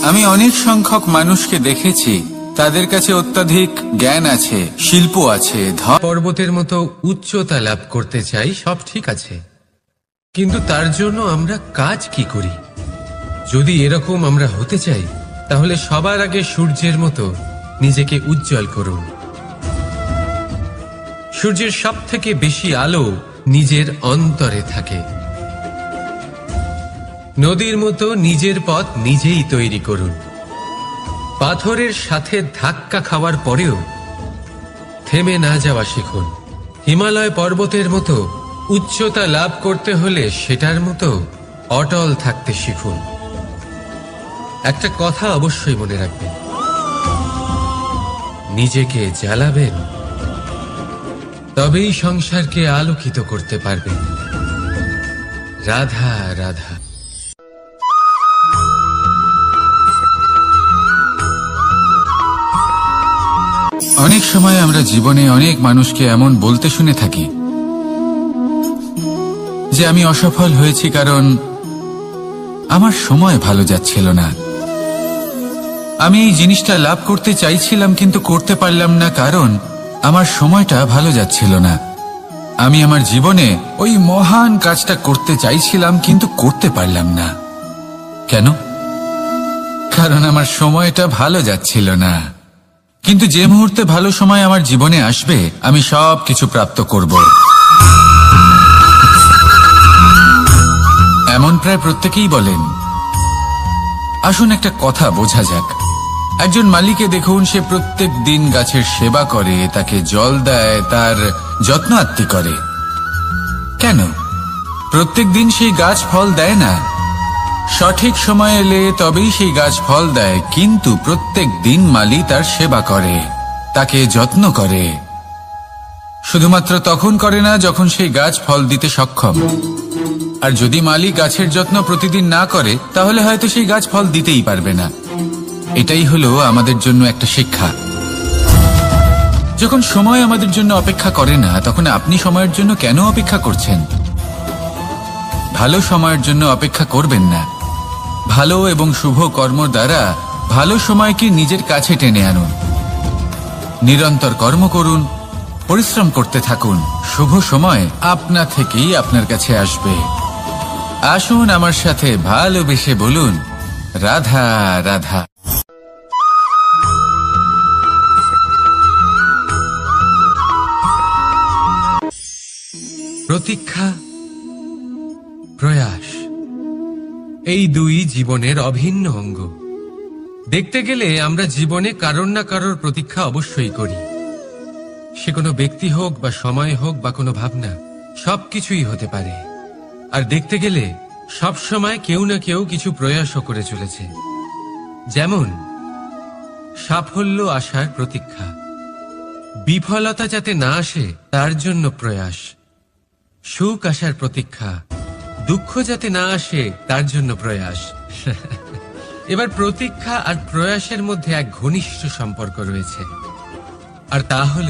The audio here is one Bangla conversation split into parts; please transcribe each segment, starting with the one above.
আমি অনেক সংখ্যক মানুষকে দেখেছি, তাদের কাছে অত্যাধিক জ্ঞান আছে, শিল্প আছে, পর্বতের মতো উচ্চতা লাভ করতে চাই, সব ঠিক আছে, কিন্তু তার জন্য আমরা কাজ কি করি? যদি এরকম আমরা হতে চাই, তাহলে সবার আগে সূর্যের মতো নিজেকে উজ্জ্বল করুন। সূর্যের সব থেকে বেশি আলো নিজের অন্তরে থাকে। নদীর মতো নিজের পথ নিজেই তৈরি করুন। পাথরের সাথে ধাক্কা খাওয়ার পরেও থেমে না যাওয়া শিখুন। হিমালয় পর্বতের মতো উচ্চতা লাভ করতে হলে সেটার মতো অটল থাকতে শিখুন। একটা কথা অবশ্যই মনে রাখবেন, নিজেকে জ্বালাবেন, তবেই সংসারকে আলোকিত করতে পারবেন। রাধা রাধা। অনেক সময় আমরা জীবনে অনেক মানুষকে এমন বলতে শুনে থাকি যে আমি অসফল হয়েছি কারণ আমার সময় ভালো যাচ্ছিল না। আমি এই জিনিসটা লাভ করতে চাইছিলাম কিন্তু করতে পারলাম না কারণ আমার সময়টা ভালো যাচ্ছিল না। আমি আমার জীবনে ওই মহান কাজটা করতে চাইছিলাম কিন্তু করতে পারলাম না। কেন? কারণ আমার সময়টা ভালো যাচ্ছিল না। কিন্তু যে মুহূর্তে ভালো সময় আমার জীবনে আসবে, আমি সব কিছু প্রাপ্ত করব। এমন প্রায় প্রত্যেকেই বলেন। আসুন একটা কথা বোঝা যাক। একজন মালিকে দেখুন, সে প্রত্যেক দিন গাছের সেবা করে, তাকে জল দেয়, তার যত্ন আত্তি করে। কেন? প্রত্যেক দিন সেই গাছ ফল দেয় না। সঠিক সময় এলে তবেই সেই গাছ ফল দেয়, কিন্তু প্রত্যেক দিন মালি তার সেবা করে, তাকে যত্ন করে। শুধুমাত্র তখন করে না যখন সেই গাছ ফল দিতে সক্ষম। আর যদি মালি গাছের যত্ন প্রতিদিন না করে, তাহলে হয়তো সেই গাছ ফল দিতেই পারবে না। এটাই হলো আমাদের জন্য একটা শিক্ষা। যখন সময় আমাদের জন্য অপেক্ষা করে না, তখন আপনি সময়ের জন্য কেন অপেক্ষা করছেন? ভালো সময়ের জন্য অপেক্ষা করবেন না। ভালো এবং শুভ কর্ম দ্বারা ভালো সময়কে নিজের কাছে টেনে আনুন। নিরন্তর কর্ম করুন, পরিশ্রম করতে থাকুন। শুভ সময় আপনা থেকেই আপনার কাছে আসবে। আসুন আমার সাথে ভালোবেসে বলুন, রাধা রাধা। প্রতীক্ষা, প্রয়াস, এই দুই জীবনের অভিন্ন অঙ্গ। দেখতে গেলে আমরা জীবনে কারোর না কারোর প্রতীক্ষা অবশ্যই করি। সে কোনো ব্যক্তি হোক বা সময় হোক বা কোনো ভাবনা, সবকিছুই হতে পারে। আর দেখতে গেলে সব সময় কেউ না কেউ কিছু প্রয়াসও করে চলেছে। যেমন সাফল্য আসার প্রতীক্ষা, বিফলতা যাতে না আসে তার জন্য প্রয়াস। সুখ আসার প্রতীক্ষা, দুঃখ যাতে না আসে তার জন্য প্রয়াস। এবার প্রতীক্ষা আর প্রয়াসের মধ্যে এক ঘনিষ্ঠ সম্পর্ক রয়েছে, আর তা হল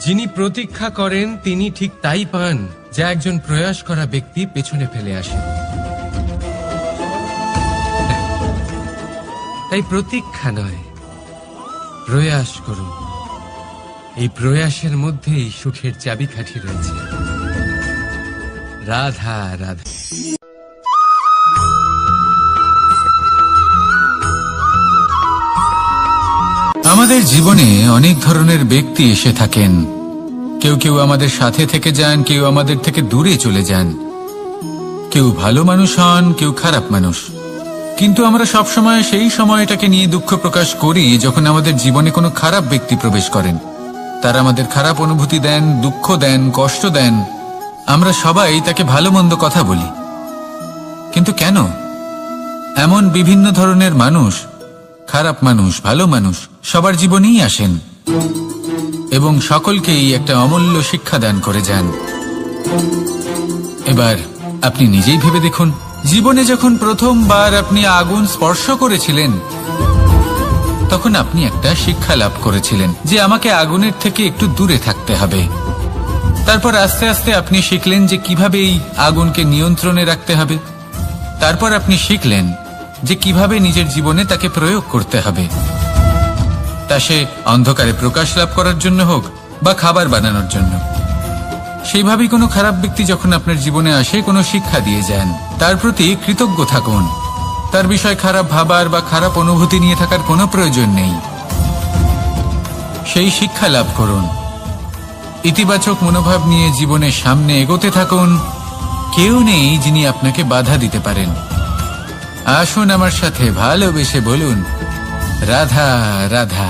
যিনি প্রতীক্ষা করেন তিনি ঠিক তাই পান যা একজন প্রয়াস করা ব্যক্তি পেছনে ফেলে আসে। তাই প্রতীক্ষা নয়, প্রয়াস করুন। এই প্রয়াসের মধ্যেই সুখের চাবিকাঠি রয়েছে। রাধা রাধা। আমাদের জীবনে অনেক ধরনের ব্যক্তি এসে থাকেন। কেউ কেউ আমাদের সাথে থেকে যান, কেউ আমাদের থেকে দূরে চলে যান। কেউ ভালো মানুষ হন, কেউ খারাপ মানুষ। কিন্তু আমরা সবসময় সেই সময়টাকে নিয়ে দুঃখ প্রকাশ করি যখন আমাদের জীবনে কোনো খারাপ ব্যক্তি প্রবেশ করেন। তারা আমাদের খারাপ অনুভূতি দেন, দুঃখ দেন, কষ্ট দেন। আমরা সবাই তাকে ভালো মন্দ কথা বলি। কিন্তু কেন? এমন বিভিন্ন ধরনের মানুষ, খারাপ মানুষ, ভালো মানুষ, সবার জীবনেই আসেন এবং সকলকেই একটা অমূল্য শিক্ষা দান করে যান। এবার আপনি নিজেই ভেবে দেখুন, জীবনে যখন প্রথমবার আপনি আগুন স্পর্শ করেছিলেন, তখন আপনি একটা শিক্ষা লাভ করেছিলেন যে আমাকে আগুনের থেকে একটু দূরে থাকতে হবে। তারপর আস্তে আস্তে আপনি শিখলেন যে কিভাবে এই আগুনকে নিয়ন্ত্রণে রাখতে হবে। তারপর আপনি শিখলেন যে কিভাবে নিজের জীবনে তাকে প্রয়োগ করতে হবে। তা সে অন্ধকারে প্রকাশ লাভ করার জন্য হোক বা খাবার বানানোর জন্য। সেইভাবেই কোনো খারাপ ব্যক্তি যখন আপনার জীবনে আসে কোনো শিক্ষা দিয়ে যান, তার প্রতি কৃতজ্ঞ থাকুন। তার বিষয় খারাপ ভাবার বা খারাপ অনুভূতি নিয়ে থাকার কোনো প্রয়োজন নেই। সেই শিক্ষা লাভ করুন, ইতিবাচক মনোভাব নিয়ে জীবনের সামনে এগোতে থাকুন। কেউ নেই যিনি আপনাকে বাধা দিতে পারেন। আসুন আমার সাথে ভালোবেসে বলুন, রাধা রাধা।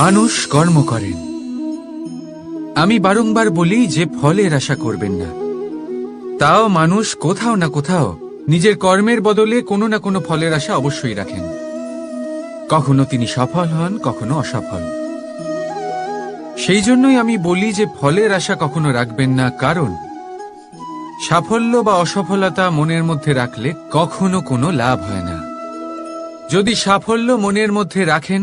মানুষ কর্ম করেন। আমি বারংবার বলি যে ফলের আশা করবেন না। তাও মানুষ কোথাও না কোথাও নিজের কর্মের বদলে কোনো না কোনো ফলের আশা অবশ্যই রাখেন। কখনো তিনি সফল হন, কখনো অসফল। সেই জন্যই আমি বলি যে ফলের আশা কখনো রাখবেন না, কারণ সাফল্য বা অসফলতা মনের মধ্যে রাখলে কখনো কোনো লাভ হয় না। যদি সাফল্য মনের মধ্যে রাখেন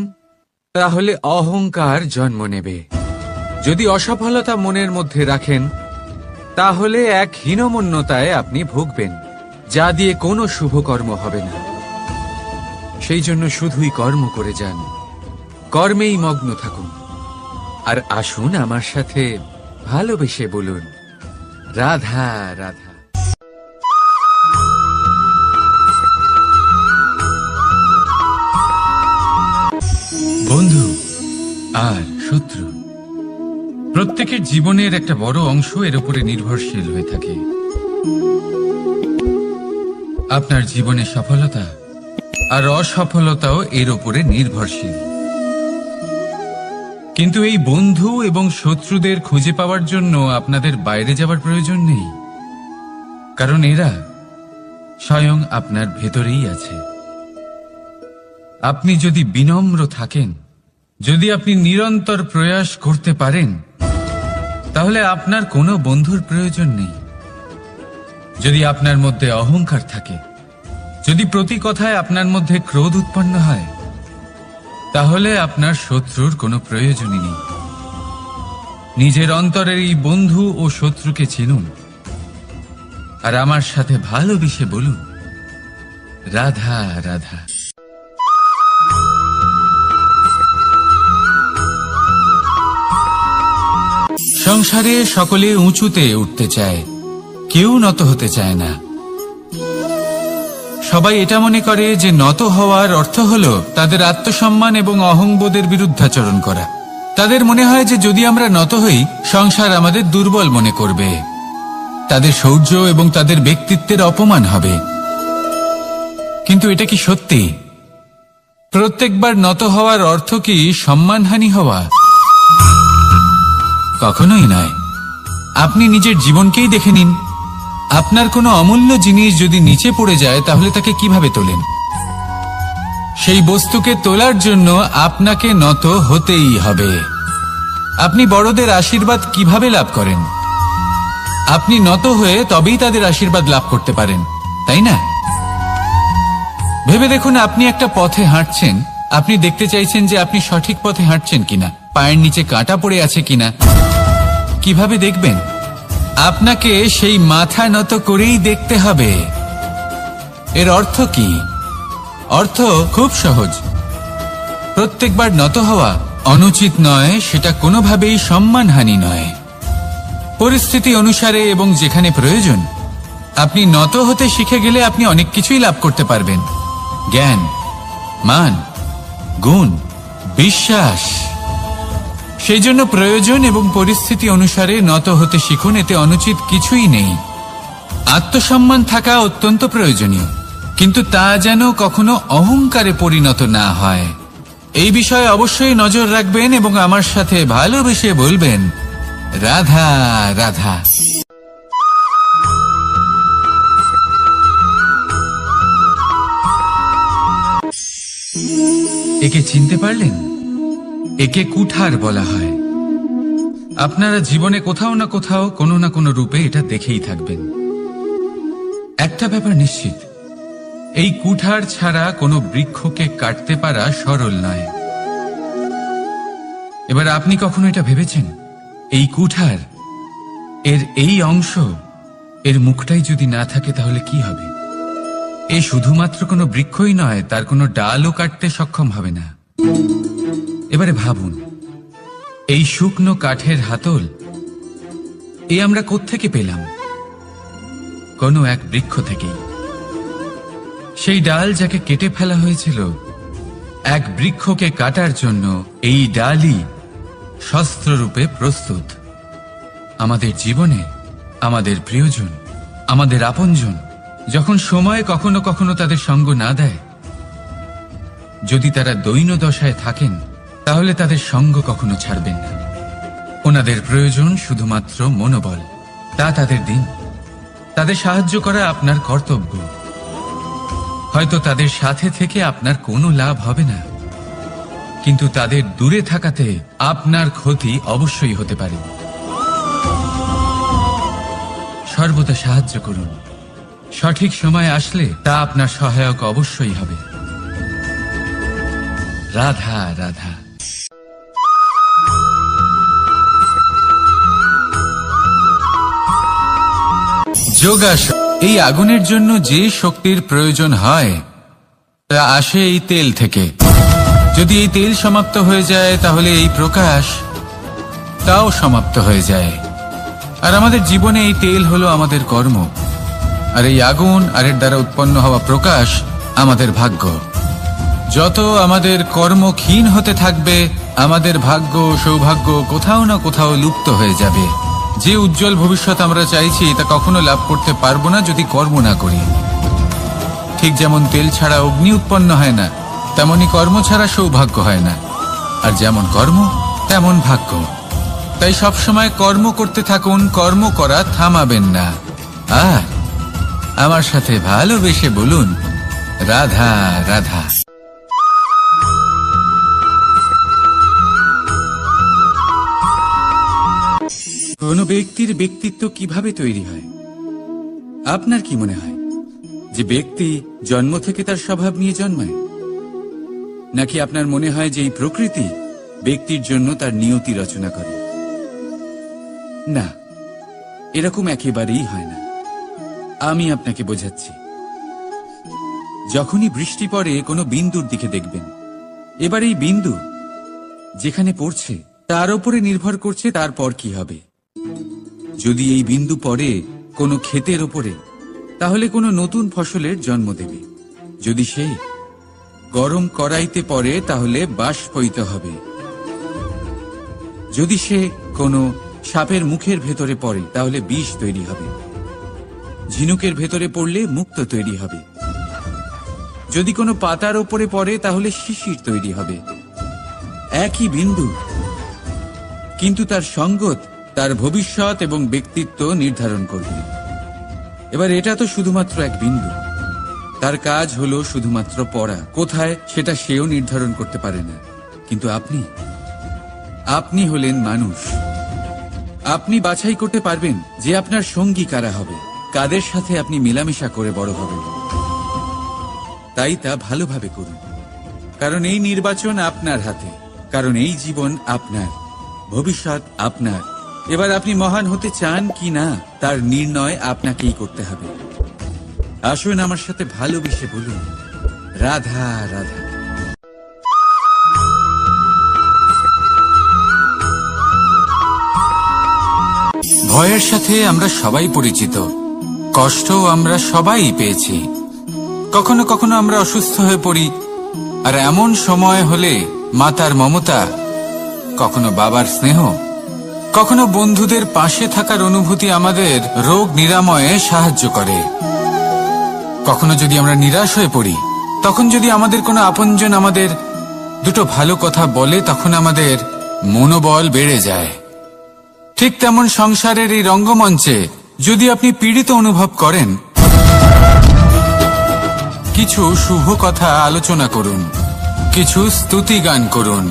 তাহলে অহংকার জন্ম নেবে। যদি অসফলতা মনের মধ্যে রাখেন তাহলে এক হীনমন্যতায় আপনি ভুগবেন, যা দিয়ে কোনো শুভকর্ম হবে না। সেই জন্য শুধুই কর্ম করে যান, কর্মেই মগ্ন থাকুন। আর আসুন আমার সাথে ভালোবেসে বলুন, রাধা রাধা। বন্ধু আর শত্রু প্রত্যেকের জীবনের একটা বড় অংশ এর উপরে নির্ভরশীল হয়ে থাকে। আপনার জীবনের সফলতা আর অসফলতাও এর উপরে নির্ভরশীল। কিন্তু এই বন্ধু এবং শত্রুদের খুঁজে পাওয়ার জন্য আপনাদের বাইরে যাওয়ার প্রয়োজন নেই, কারণ এরা স্বয়ং আপনার ভেতরেই আছে। আপনি যদি বিনম্র থাকেন, যদি আপনি নিরন্তর প্রয়াস করতে পারেন, তাহলে আপনার কোনো বন্ধুর প্রয়োজন নেই। যদি আপনার মধ্যে অহংকার থাকে, যদি প্রতি কথায় আপনার মধ্যে ক্রোধ উৎপন্ন হয়, তাহলে আপনার শত্রুর কোনো প্রয়োজনই নেই। নিজের অন্তরের এই বন্ধু ও শত্রুকে চিনুন, আর আমার সাথে ভালোবেসে বলুন, রাধা রাধা। সংসারে সকলে উঁচুতে উঠতে চায়, কেউ নত হতে চায় না। সবাই এটা মনে করে যে নত হওয়ার অর্থ হল তাদের আত্মসম্মান এবং অহংবোধের বিরুদ্ধাচরণ করা। তাদের মনে হয় যে যদি আমরা নত হই, সংসার আমাদের দুর্বল মনে করবে, তাদের শৌর্য এবং তাদের ব্যক্তিত্বের অপমান হবে। কিন্তু এটা কি সত্যি? প্রত্যেকবার নত হওয়ার অর্থ কি সম্মানহানি হওয়া? কখনোই নয়। আপনি নিজের জীবনকেই দেখে নিন। আপনার কোনো অমূল্য জিনিস যদি নিচে পড়ে যায়, তাহলে তাকে কিভাবে তোলেন? সেই বস্তুকে তোলার জন্য আপনাকে নত হতেই হবে। আপনি বড়দের আশীর্বাদ কিভাবে লাভ করেন? আপনি নত হয়ে তবেই তাদের আশীর্বাদ লাভ করতে পারেন, তাই না? ভেবে দেখুন, আপনি একটা পথে হাঁটছেন, আপনি দেখতে চাইছেন যে আপনি সঠিক পথে হাঁটছেন কিনা, পায়ের নিচে কাঁটা পড়ে আছে কিনা। কিভাবে দেখবেন? আপনাকে সেই মাথা নত করেই দেখতে হবে। এর অর্থ কি? অর্থ খুব সহজ। প্রত্যেকবার নত হওয়া অনুচিত নয়, সেটা কোনোভাবেই সম্মানহানি নয়। পরিস্থিতি অনুসারে এবং যেখানে প্রয়োজন আপনি নত হতে শিখে গেলে আপনি অনেক কিছুই লাভ করতে পারবেন। জ্ঞান, মান, গুণ, বিশ্বাস। সেই জন্য প্রয়োজন এবং পরিস্থিতি অনুসারে নত হতে শিখুন, এতে অনুচিত কিছুই নেই। আত্মসম্মান থাকা অত্যন্ত প্রয়োজনীয়, কিন্তু তা যেন কখনো অহংকারে পরিণত না হয়। এই বিষয়ে অবশ্যই নজর রাখবেন এবং আমার সাথে ভালোবেসে বলবেন, রাধা রাধা। একে চিনতে পারলেন? একে কুঠার বলা হয়। আপনারা জীবনে কোথাও না কোথাও কোনো না কোনো রূপে এটা দেখেই থাকবেন। একটা ব্যাপার নিশ্চিত, এই কুঠার ছাড়া কোনো বৃক্ষকে কাটতে পারা সরল নয়। এবার আপনি কখনো এটা ভেবেছেন এই কুঠার এর এই অংশ, এর মুখটাই যদি না থাকে তাহলে কি হবে? এ শুধুমাত্র কোনো বৃক্ষই নয়, তার কোনো ডালও কাটতে সক্ষম হবে না। এবারে ভাবুন, এই শুকনো কাঠের হাতল এ আমরা কোত্থেকে পেলাম? কোনো এক বৃক্ষ থেকেই। সেই ডাল যাকে কেটে ফেলা হয়েছিল, এক বৃক্ষকে কাটার জন্য এই ডালই শস্ত্ররূপে প্রস্তুত। আমাদের জীবনে আমাদের প্রিয়জন, আমাদের আপনজন যখন সময় কখনো কখনো তাদের সঙ্গ না দেয়, যদি তারা দৈন্য দশায় থাকেন, তাহলে তাদের সঙ্গ কখনো ছাড়বেন না। ওনাদের প্রয়োজন শুধুমাত্র মনোবল। তা তাদের দিন। তাদের সাহায্য করা আপনার কর্তব্য। হয়তো তাদের সাথে থেকে আপনার কোনো লাভ হবে না, কিন্তু তাদের দূরে থাকাতে আপনার ক্ষতি অবশ্যই হতে পারে। সর্বদা সাহায্য করুন। সঠিক সময় আসলে তা আপনার সহায়ক অবশ্যই হবে। রাধা রাধা। যোগাসন। এই আগুনের জন্য যে শক্তির প্রয়োজন হয় তা আসে এই তেল থেকে। যদি এই তেল সমাপ্ত হয়ে যায় তাহলে এই প্রকাশ তাও সমাপ্ত হয়ে যায়। আর আমাদের জীবনে এই তেল হলো আমাদের কর্ম, আর এই আগুন আর এর দ্বারা উৎপন্ন হওয়া প্রকাশ আমাদের ভাগ্য। যত আমাদের কর্ম ক্ষীণ হতে থাকবে, আমাদের ভাগ্য সৌভাগ্য কোথাও না কোথাও লুপ্ত হয়ে যাবে। যে উজ্জ্বল ভবিষ্যৎ আমরা চাইছি তা কখনো লাভ করতে পারবো না যদি কর্ম না করি। ঠিক যেমন তেল ছাড়া অগ্নি উৎপন্ন হয় না, তেমনি কর্ম ছাড়া সৌভাগ্য হয় না। আর যেমন কর্ম তেমন ভাগ্য। তাই সবসময় কর্ম করতে থাকুন, কর্ম করা থামাবেন না। আর আমার সাথে ভালোবেসে বলুন, রাধা রাধা। কোন ব্যক্তির ব্যক্তিত্ব কিভাবে তৈরি হয়? আপনার কি মনে হয় যে ব্যক্তি জন্ম থেকে তার স্বভাব নিয়ে জন্মায়, নাকি আপনার মনে হয় যে এই প্রকৃতি ব্যক্তির জন্য তার নিয়তি রচনা করে? না, এরকম একেবারেই হয় না। আমি আপনাকে বোঝাচ্ছি। যখনই বৃষ্টি পড়ে কোনো বিন্দুর দিকে দেখবেন। এবার এই বিন্দু যেখানে পড়ছে তার উপরে নির্ভর করছে তারপর কি হবে। যদি এই বিন্দু পড়ে কোনো ক্ষেতের ওপরে, তাহলে কোনো নতুন ফসলের জন্ম দেবে। যদি সে গরম কড়াইতে পড়ে তাহলে বাষ্পীত হবে। যদি সে কোনো সাপের মুখের ভেতরে পড়ে তাহলে বিষ তৈরি হবে। ঝিনুকের ভেতরে পড়লে মুক্তো তৈরি হবে। যদি কোনো পাতার ওপরে পড়ে তাহলে শিশির তৈরি হবে। একই বিন্দু, কিন্তু তার সঙ্গত তার ভবিষ্যৎ এবং ব্যক্তিত্ব নির্ধারণ করবে। এবার এটা তো শুধুমাত্র এক বিন্দু, তার কাজ হলো শুধুমাত্র পড়া। কোথায় সেটা সেও নির্ধারণ করতে পারে না। কিন্তু আপনি হলেন মানুষ। আপনি বাছাই করতে পারবেন যে আপনার সঙ্গী কারা হবে, কাদের সাথে আপনি মেলামেশা করে বড় হবেন। তাই তা ভালোভাবে করুন, কারণ এই নির্বাচন আপনার হাতে। কারণ এই জীবন আপনার, ভবিষ্যৎ আপনার। এবার আপনি মহান হতে চান কি না তার নির্ণয় আপনাকেই করতে হবে। আসুন আমার সাথে ভালোবেসে বলুন, রাধা রাধা। ভয়ের সাথে আমরা সবাই পরিচিত, কষ্টও আমরা সবাই পেয়েছি। কখনো কখনো আমরা অসুস্থ হয়ে পড়ি, আর এমন সময় হলে মাতার মমতা, কখনো বাবার স্নেহ, কখনো বন্ধুদের পাশে থাকার অনুভূতি আমাদের রোগ নিরাময়ে সাহায্য করে। কখনো যদি আমরা নিরাশ হয়ে পড়ি, তখন যদি আমাদের কোনো আপনজন আমাদের দুটো ভালো কথা বলে, তখন আমাদের মনোবল বেড়ে যায়। ঠিক তেমন সংসারের এই রঙ্গমঞ্চে যদি আপনি পীড়িত অনুভব করেন, কিছু শুভ কথা আলোচনা করুন, কিছু স্তুতি গান করুন,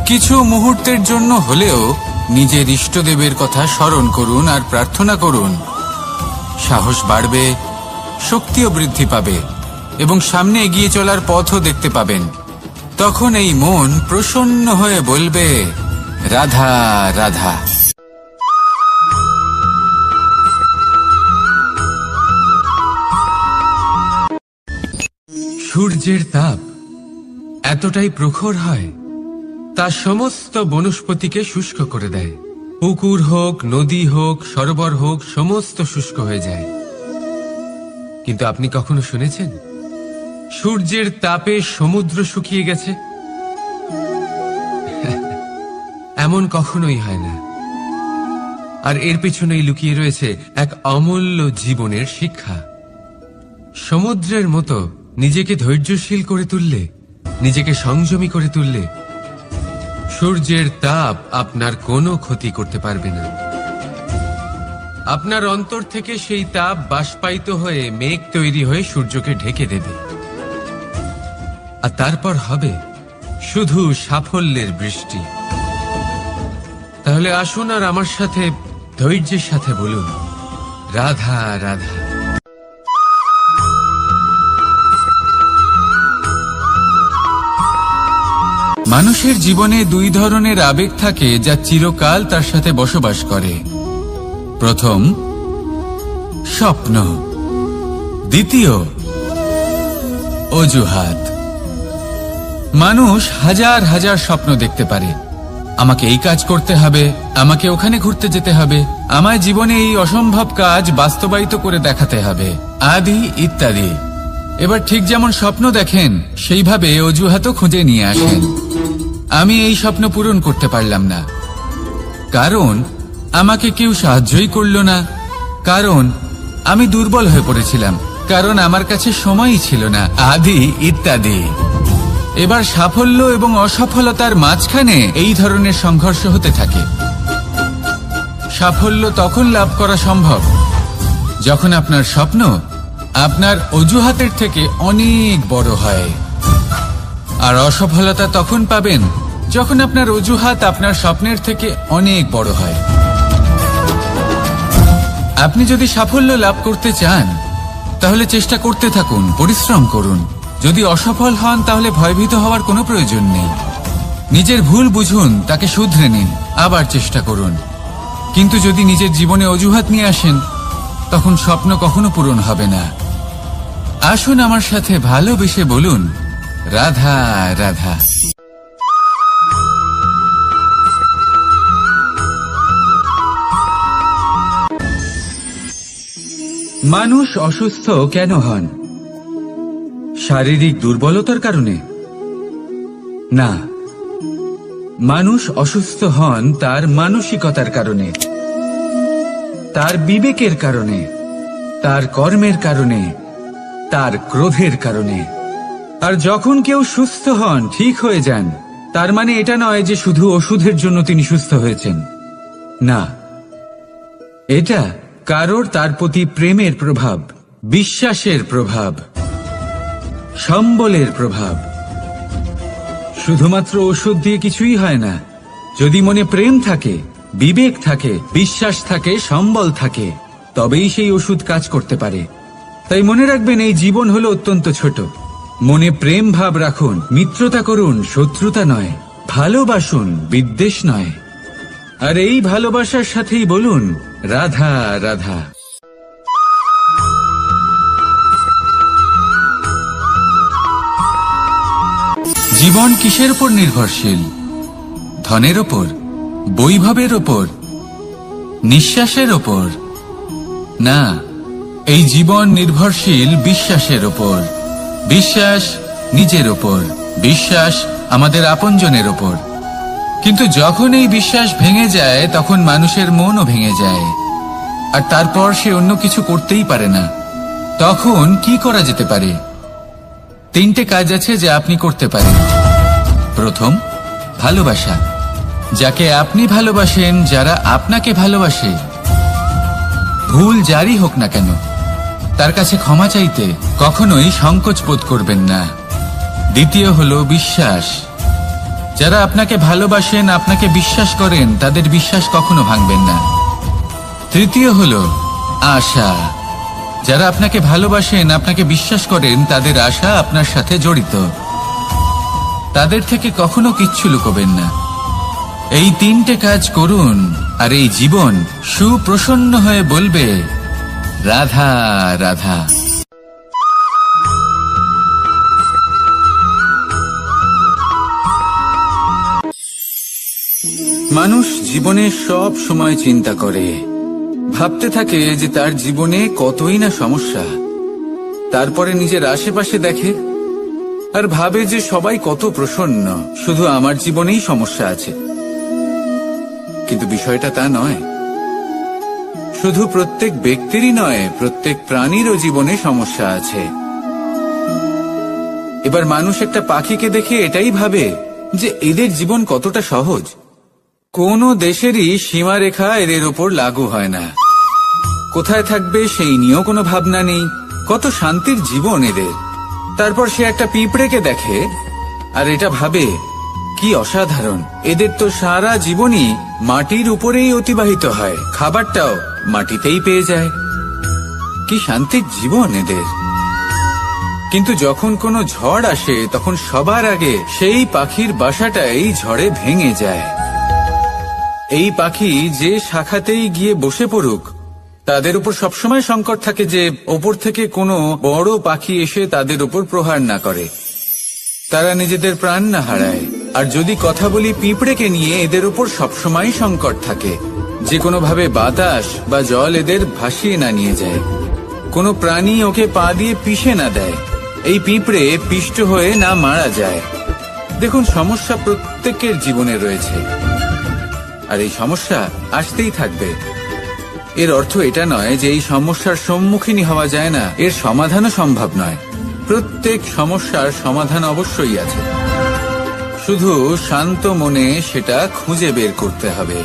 কিছু মুহূর্তের জন্য হলেও নিজের ইষ্টদেবের কথা স্মরণ করুন আর প্রার্থনা করুন। সাহস বাড়বে, শক্তিও বৃদ্ধি পাবে এবং সামনে এগিয়ে চলার পথও দেখতে পাবেন। তখন এই মন প্রসন্ন হয়ে বলবে, রাধা রাধা। সূর্যের তাপ এতটাই প্রখর হয়, তা সমস্ত বনস্পতিকে শুষ্ক করে দেয়। পুকুর হোক, নদী হোক, সরোবর হোক, সমস্ত শুষ্ক হয়ে যায়। কিন্তু আপনি কখনো শুনেছেন সূর্যের তাপে সমুদ্র শুকিয়ে গেছে? এমন কখনোই হয় না। আর এর পিছনেই লুকিয়ে রয়েছে এক অমূল্য জীবনের শিক্ষা। সমুদ্রের মতো নিজেকে ধৈর্যশীল করে তুললে, নিজেকে সংযমী করে তুললে, সূর্যের তাপ আপনার কোনো ক্ষতি করতে পারবে না। আপনার অন্তর থেকে সেই তাপ বাষ্পায়িত হয়ে মেঘ তৈরি হয়ে সূর্যকে ঢেকে দেবে, আর তারপর হবে শুধু সাফল্যের বৃষ্টি। তাহলে আসুন আর আমার সাথে ধৈর্যের সাথে বলুন, রাধা রাধা। মানুষের জীবনে দুই ধরনের আবেগ থাকে যা চিরকাল তার সাথে বসবাস করে। প্রথম, স্বপ্ন। দ্বিতীয়, অজুহাত। মানুষ হাজার হাজার স্বপ্ন দেখতে পারে। আমাকে এই কাজ করতে হবে, আমাকে ওখানে ঘুরতে যেতে হবে, আমার জীবনে এই অসম্ভব কাজ বাস্তবায়িত করে দেখাতে হবে, আদি ইত্যাদি। এবার ঠিক যেমন স্বপ্ন দেখেন, সেইভাবে অজুহাতও খুঁজে নিয়ে আসেন। আমি এই স্বপ্ন পূরণ করতে পারলাম না, কারণ আমাকে কেউ সাহায্যই করল না, কারণ আমি দুর্বল হয়ে পড়েছিলাম, কারণ আমার কাছে সময়ই ছিল না, আদি ইত্যাদি। এবার সাফল্য এবং অসফলতার মাঝখানে এই ধরনের সংঘর্ষ হতে থাকে। সাফল্য তখন লাভ করা সম্ভব যখন আপনার স্বপ্ন আপনার অজুহাতের থেকে অনেক বড় হয়, আর অসফলতা তখন পাবেন যখন আপনার অজুহাত আপনার স্বপ্নের থেকে অনেক বড় হয়। আপনি যদি সাফল্য লাভ করতে চান, তাহলে চেষ্টা করতে থাকুন, পরিশ্রম করুন। যদি অসফল হন, তাহলে ভয়ভীত হওয়ার কোনো প্রয়োজন নেই। নিজের ভুল বুঝুন, তাকে শুধরে নিন, আবার চেষ্টা করুন। কিন্তু যদি নিজের জীবনে অজুহাত নিয়ে আসেন, তখন স্বপ্ন কখনো পূরণ হবে না। আসুন আমার সাথে ভালোবেসে বলুন, রাধা রাধা। মানুষ অসুস্থ কেন হন? শারীরিক দুর্বলতার কারণে? না, মানুষ অসুস্থ হন তার মানসিকতার কারণে, তার বিবেকের কারণে, তার কর্মের কারণে, তার ক্রোধের কারণে। আর যখন কেউ সুস্থ হন, ঠিক হয়ে যান, তার মানে এটা নয় যে শুধু ওষুধের জন্য তিনি সুস্থ হয়েছেন। না, এটা কারোর তার প্রতি প্রেমের প্রভাব, বিশ্বাসের প্রভাব, সম্বলের প্রভাব। শুধুমাত্র ওষুধ দিয়ে কিছুই হয় না। যদি মনে প্রেম থাকে, বিবেক থাকে, বিশ্বাস থাকে, সম্বল থাকে, তবেই সেই ওষুধ কাজ করতে পারে। তাই মনে রাখবেন, এই জীবন হলো অত্যন্ত ছোট। মনে প্রেম ভাব রাখুন, মিত্রতা করুন, শত্রুতা নয়। ভালোবাসুন, বিদ্বেষ নয়। আর এই ভালোবাসার সাথেই বলুন, রাধা রাধা। জীবন কিসের উপর নির্ভরশীল? ধনের ওপর, বৈভবের ওপর, নিঃশ্বাসের ওপর? না, এই জীবন নির্ভরশীল বিশ্বাসের ওপর। বিশ্বাস নিজের ওপর, বিশ্বাস আমাদের আপনজনের ওপর। কিন্তু যখন এই বিশ্বাস ভেঙে যায়, তখন মানুষের মনও ভেঙে যায়, আর তারপর সে অন্য কিছু করতেই পারে না। তখন কি করা যেতে পারে? 3টে কাজ আছে যা আপনি করতে পারেন। প্রথম, ভালোবাসা। যাকে আপনি ভালোবাসেন, যারা আপনাকে ভালোবাসে, ভুল যারই হোক না কেন, তার কাছে ক্ষমা চাইতে কখনোই সংকোচ বোধ করবেন না। দ্বিতীয় হলো বিশ্বাস। যারা আপনাকে ভালোবাসেন, আপনাকে বিশ্বাস করেন, তাদের বিশ্বাস কখনো ভাঙবেন না। তৃতীয় হলো আশা। যারা আপনাকে ভালোবাসেন, আপনাকে বিশ্বাস করেন, তাদের আশা আপনার সাথে জড়িত। তাদের থেকে কখনো কিচ্ছু লুকোবেন না। এই 3টে কাজ করুন, আর এই জীবন সুপ্রসন্ন হয়ে বলবে, রাধা রাধা। মানুষ জীবনে সব সময় চিন্তা করে, ভাবতে থাকে যে তার জীবনে কতই না সমস্যা। তারপরে নিজের আশেপাশে দেখে আর ভাবে যে সবাই কত প্রসন্ন, শুধু আমার জীবনেই সমস্যা আছে। কিন্তু বিষয়টা তা নয়। শুধু প্রত্যেক ব্যক্তিরই নয়, প্রত্যেক প্রাণীরও জীবনে সমস্যা আছে। এবার মানুষ একটা পাখিকে দেখে এটাই ভাবে যে এদের জীবন কতটা সহজ। কোনো দেশেরই সীমারেখা এদের ওপর লাগু হয় না। কোথায় থাকবে সেই নিয়েও কোনো ভাবনা নেই। কত শান্তির জীবন এদের। তারপর সে একটা পিঁপড়েকে দেখে আর এটা ভাবে কি অসাধারণ, এদের তো সারা জীবনই মাটির উপরেই অতিবাহিত হয়, খাবারটাও মাটিতেই পেয়ে যায়। কি শান্তির জীবন এদের। কিন্তু যখন কোনো ঝড় আসে তখন সবার আগে সেই পাখির বাসাটাই ঝড়ে ভেঙে যায়। এই পাখি যে শাখাতেই গিয়ে বসে পড়ুক, তাদের উপর সবসময় সংকট থাকে যে ওপর থেকে কোনো বড় পাখি এসে তাদের উপর প্রহার না করে, তারা নিজেদের প্রাণ না হারায়। আর যদি কথা বলি পিঁপড়েকে নিয়ে, এদের উপর সবসময় সংকট থাকে যে কোনোভাবে বাতাস বা জল এদের ভাসিয়ে না নিয়ে যায়, কোনো প্রাণী ওকে পা দিয়ে পিষে না দেয়, এই পিঁপড়ে পিষ্ট হয়ে না মারা যায়। দেখুন, সমস্যা প্রত্যেকের জীবনে রয়েছে আর এই সমস্যা আসতেই থাকবে। এর অর্থ এটা নয় যে এই সমস্যার সম্মুখীন হওয়া যায় না, এর সমাধানও সম্ভব নয়। প্রত্যেক সমস্যার সমাধান অবশ্যই আছে, শুধু শান্ত মনে সেটা খুঁজে বের করতে হবে।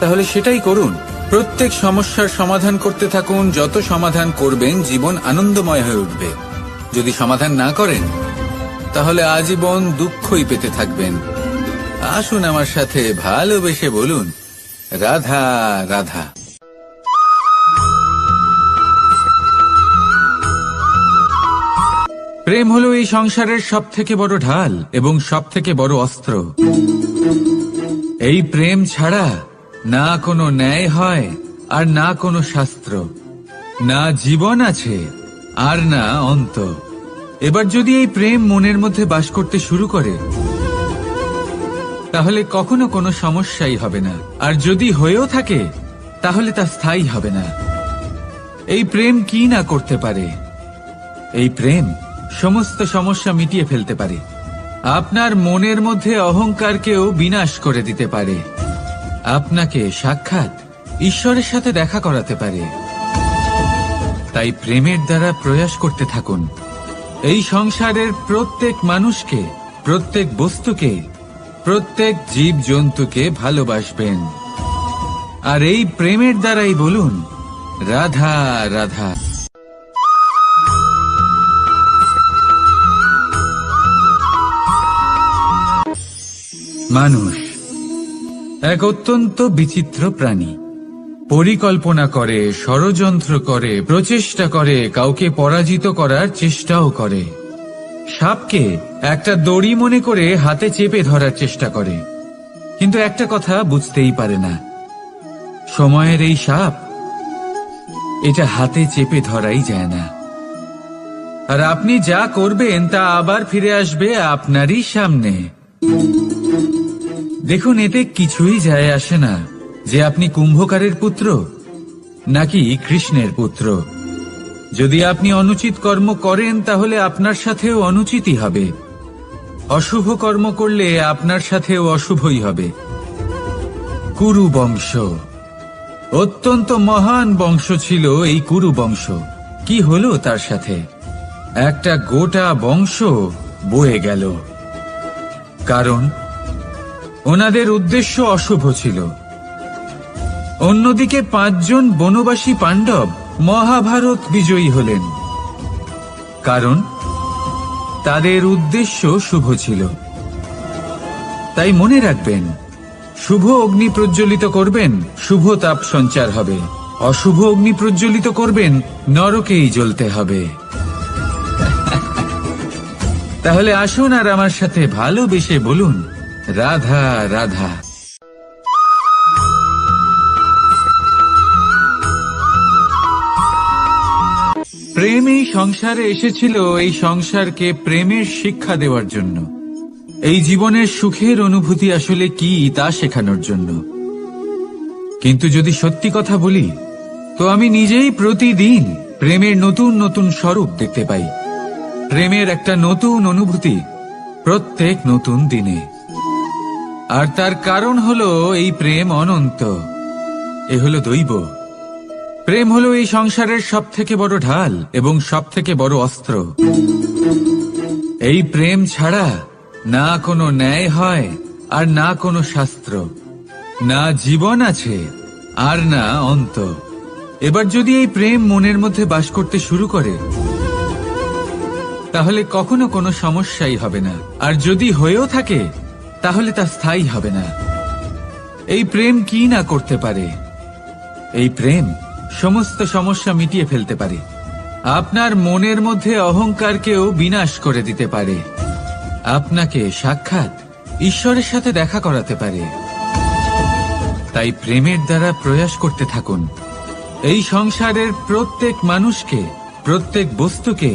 তাহলে সেটাই করুন, প্রত্যেক সমস্যার সমাধান করতে থাকুন। যত সমাধান করবেন জীবন আনন্দময় হয়ে উঠবে। যদি সমাধান না করেন তাহলে আজীবন দুঃখই পেতে থাকবেন। আসুন আমার সাথে ভালোবেসে বলুন, রাধা রাধা। প্রেম হলো এই সংসারের সব থেকে বড় ঢাল এবং সব থেকে বড় অস্ত্র। এই প্রেম ছাড়া না কোনো ন্যায় হয় আর না কোনো শাস্ত্র, না জীবন আছে আর না অন্ত। এবার যদি এই প্রেম মনের মধ্যে বাস করতে শুরু করে তাহলে কখনো কোনো সমস্যাই হবে না, আর যদি হয়েও থাকে তাহলে তা স্থায়ী হবে না। এই প্রেম কি না করতে পারে? এই প্রেম সমস্ত সমস্যা মিটিয়ে ফেলতে পারে, আপনার মনের মধ্যে অহংকারকেও বিনাশ করে দিতে পারে, আপনাকে সাক্ষাৎ ঈশ্বরের সাথে দেখা করাতে পারে। তাই প্রেমের দ্বারা প্রয়াস করতে থাকুন। এই সংসারের প্রত্যেক মানুষকে, প্রত্যেক বস্তুকে, প্রত্যেক জীব জন্তুকে ভালোবাসবেন। আর এই প্রেমের দ্বারাই বলুন, রাধা রাধা। মানুষ এক অত্যন্ত বিচিত্র প্রাণী। পরিকল্পনা করে, ষড়যন্ত্র করে, প্রচেষ্টা করে, কাউকে পরাজিত করার চেষ্টাও করে। সাপকে একটা দড়ি মনে করে হাতে চেপে ধরার চেষ্টা করে, কিন্তু একটা কথা বুঝতেই পারে না, সময়ের এই সাপ, এটা হাতে চেপে ধরাই যায় না। আর আপনি যা করবেন তা আবার ফিরে আসবে আপনারই সামনে। দেখুন, এতে কিছুই যায় আসে না যে আপনি কুম্ভকারের পুত্র নাকি কৃষ্ণের পুত্র। যদি আপনি অনুচিত কর্ম করেন তাহলে আপনার সাথেও অনুচিতই হবে, অশুভ কর্ম করলে আপনার সাথেও অশুভই হবে। কুরু বংশ অত্যন্ত মহান বংশ ছিল। এই কুরু বংশ কি হলো তার সাথে? একটা গোটা বংশ বয়ে গেল, কারণ ওনাদের উদ্দেশ্য অশুভ ছিল। অন্যদিকে 5 জন বনবাসী পাণ্ডব মহাভারত বিজয়ী হলেন, কারণ তাদের উদ্দেশ্য শুভ ছিল। তাই মনে রাখবেন, শুভ অগ্নি প্রজ্বলিত করবেন, শুভ তাপ সঞ্চার হবে। অশুভ অগ্নি প্রজ্বলিত করবেন, নরকেই জ্বলতে হবে। তাহলে আসুন আর আমার সাথে ভালোবেসে বলুন, রাধা রাধা। প্রেম এই সংসারে এসেছিল এই সংসারকে প্রেমের শিক্ষা দেওয়ার জন্য। এই জীবনের সুখের অনুভূতি আসলে কি তা শেখানোর জন্য। কিন্তু যদি সত্যি কথা বলি, তো আমি নিজেই প্রতিদিন প্রেমের নতুন নতুন স্বরূপ দেখতে পাই। প্রেমের একটা নতুন অনুভূতি প্রত্যেক নতুন দিনে। আর তার কারণ হলো এই প্রেম অনন্ত, এ হলো দৈব। প্রেম হলো এই সংসারের সবথেকে বড় ঢাল এবং সবথেকে বড় অস্ত্র। এই প্রেম ছাড়া না কোনো ন্যায় হয় আর না কোনো শাস্ত্র, না জীবন আছে আর না অন্ত। এবার যদি এই প্রেম মনের মধ্যে বাস করতে শুরু করে, তাহলে কখনো কোনো সমস্যাই হবে না। আর যদি হয়েও থাকে, তাহলে তা স্থায়ী হবে না। এই প্রেম কি না করতে পারে? এই প্রেম সমস্ত সমস্যা মিটিয়ে ফেলতে পারে। আপনার মনের মধ্যে অহংকারকেও বিনাশ করে দিতে পারে। আপনাকে সাক্ষাৎ ঈশ্বরের সাথে দেখা করাতে পারে। তাই প্রেমের দ্বারা প্রয়াস করতে থাকুন। এই সংসারের প্রত্যেক মানুষকে, প্রত্যেক বস্তুকে,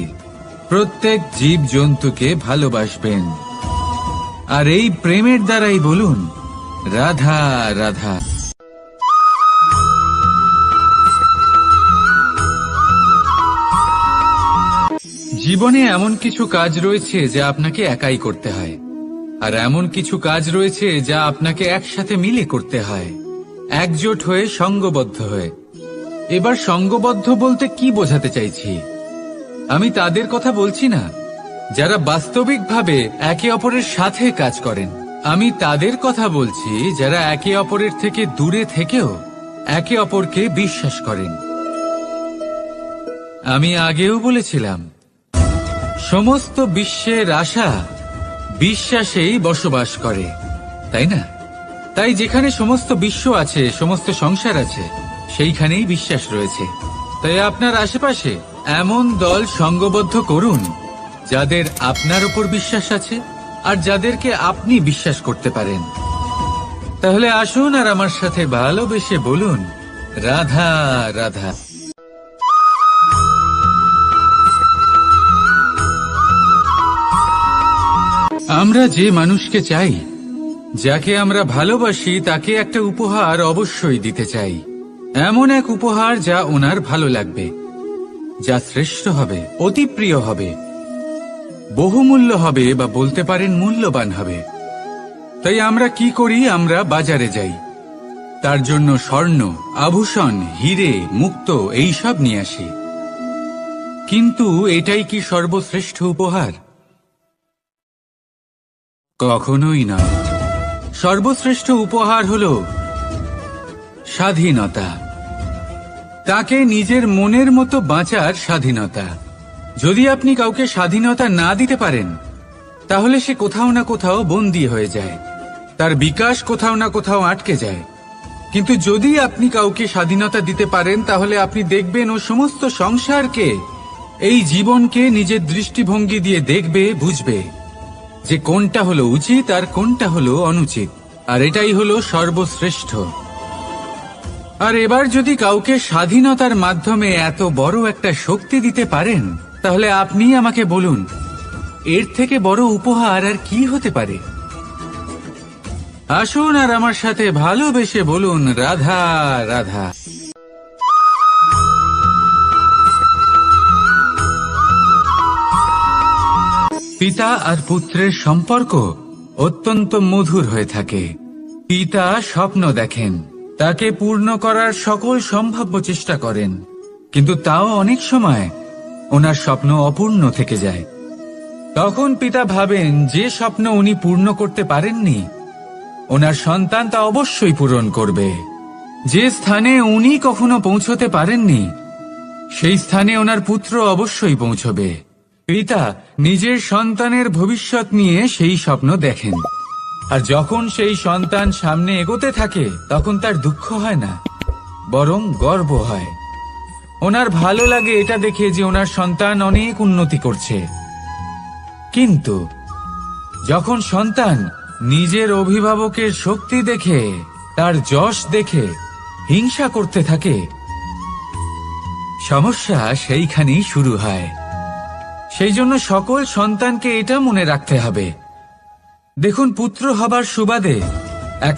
প্রত্যেক জীব জন্তুকে ভালোবাসবেন। আর এই প্রেমের দ্বারাই বলুন, রাধা রাধা। জীবনে এমন কিছু কাজ রয়েছে যা আপনাকে একাই করতে হয়, আর এমন কিছু কাজ রয়েছে যা আপনাকে একসাথে মিলে করতে হয়, একজোট হয়ে, সঙ্গবদ্ধ হয়ে। এবার সঙ্গবদ্ধ বলতে কি বোঝাতে চাইছি? আমি তাদের কথা বলছি না যারা বাস্তবিকভাবে একে অপরের সাথে কাজ করেন। আমি তাদের কথা বলছি যারা একে অপরের থেকে দূরে থেকেও একে অপরকে বিশ্বাস করেন। আমি আগেও বলেছিলাম, সমস্ত বিশ্বের আশা বিশ্বাসেই বসবাস করে, তাই না? তাই যেখানে সমস্ত বিশ্ব আছে, সমস্ত সংসার আছে, সেইখানেই বিশ্বাস রয়েছে। তাই আপনার আশেপাশে এমন দল সঙ্গবদ্ধ করুন যাদের আপনার উপর বিশ্বাস আছে আর যাদেরকে আপনি বিশ্বাস করতে পারেন। তাহলে আসুন আর আমার সাথে ভালোবেসে বলুন, রাধা রাধা। আমরা যে মানুষকে চাই, যাকে আমরা ভালোবাসি, তাকে একটা উপহার অবশ্যই দিতে চাই। এমন এক উপহার যা ওনার ভালো লাগবে, যা শ্রেষ্ঠ হবে, অতি প্রিয় হবে, বহুমূল্য হবে, বা বলতে পারেন মূল্যবান হবে। তাই আমরা কি করি? আমরা বাজারে যাই, তার জন্য স্বর্ণ, আভূষণ, হিরে, মুক্ত এইসব নিয়ে আসি। কিন্তু এটাই কি সর্বশ্রেষ্ঠ উপহার? কখনোই নয়। সর্বশ্রেষ্ঠ উপহার হল স্বাধীনতা। তাকে নিজের মনের মতো বাঁচার স্বাধীনতা। যদি আপনি কাউকে স্বাধীনতা না দিতে পারেন, তাহলে সে কোথাও না কোথাও বন্দী হয়ে যায়, তার বিকাশ কোথাও না কোথাও আটকে যায়। কিন্তু যদি আপনি কাউকে স্বাধীনতা দিতে পারেন, তাহলে আপনি দেখবেন ও সমস্ত সংসারকে, এই জীবনকে নিজের দৃষ্টিভঙ্গি দিয়ে দেখবে, বুঝবে যে কোনটা হলো উচিত আর কোনটা হলো অনুচিত। আর এটাই হলো সর্বশ্রেষ্ঠ। আর এবার যদি কাউকে স্বাধীনতার মাধ্যমে এত বড় একটা শক্তি দিতে পারেন, তাহলে আপনি আমাকে বলুন, এর থেকে বড় উপহার আর কি হতে পারে? আসুন আর আমার সাথে ভালোবেসে বলুন, রাধা রাধা। পিতা আর পুত্রের সম্পর্ক অত্যন্ত মধুর হয়ে থাকে। পিতা স্বপ্ন দেখেন, তাকে পূর্ণ করার সকল সম্ভাব্য চেষ্টা করেন, কিন্তু তাও অনেক সময় ওনার স্বপ্ন অপূর্ণ থেকে যায়। তখন পিতা ভাবেন যে স্বপ্ন উনি পূর্ণ করতে পারেননি, ওনার সন্তান তা অবশ্যই পূরণ করবে। যে স্থানে উনি কখনো পৌঁছতে পারেননি, সেই স্থানে ওনার পুত্র অবশ্যই পৌঁছবে। পিতা নিজের সন্তানের ভবিষ্যৎ নিয়ে সেই স্বপ্ন দেখেন, আর যখন সেই সন্তান সামনে এগোতে থাকে, তখন তার দুঃখ হয় না, বরং গর্ব হয়। ওনার ভালো লাগে এটা দেখে যে ওনার সন্তান অনেক উন্নতি করছে। কিন্তু যখন সন্তান নিজের অভিভাবকের শক্তি দেখে, তার যশ দেখে হিংসা করতে থাকে, সমস্যা সেইখানেই শুরু হয়। সেই জন্য সকল সন্তানকে এটা মনে রাখতে হবে, দেখুন, পুত্র হবার সুবাদে এক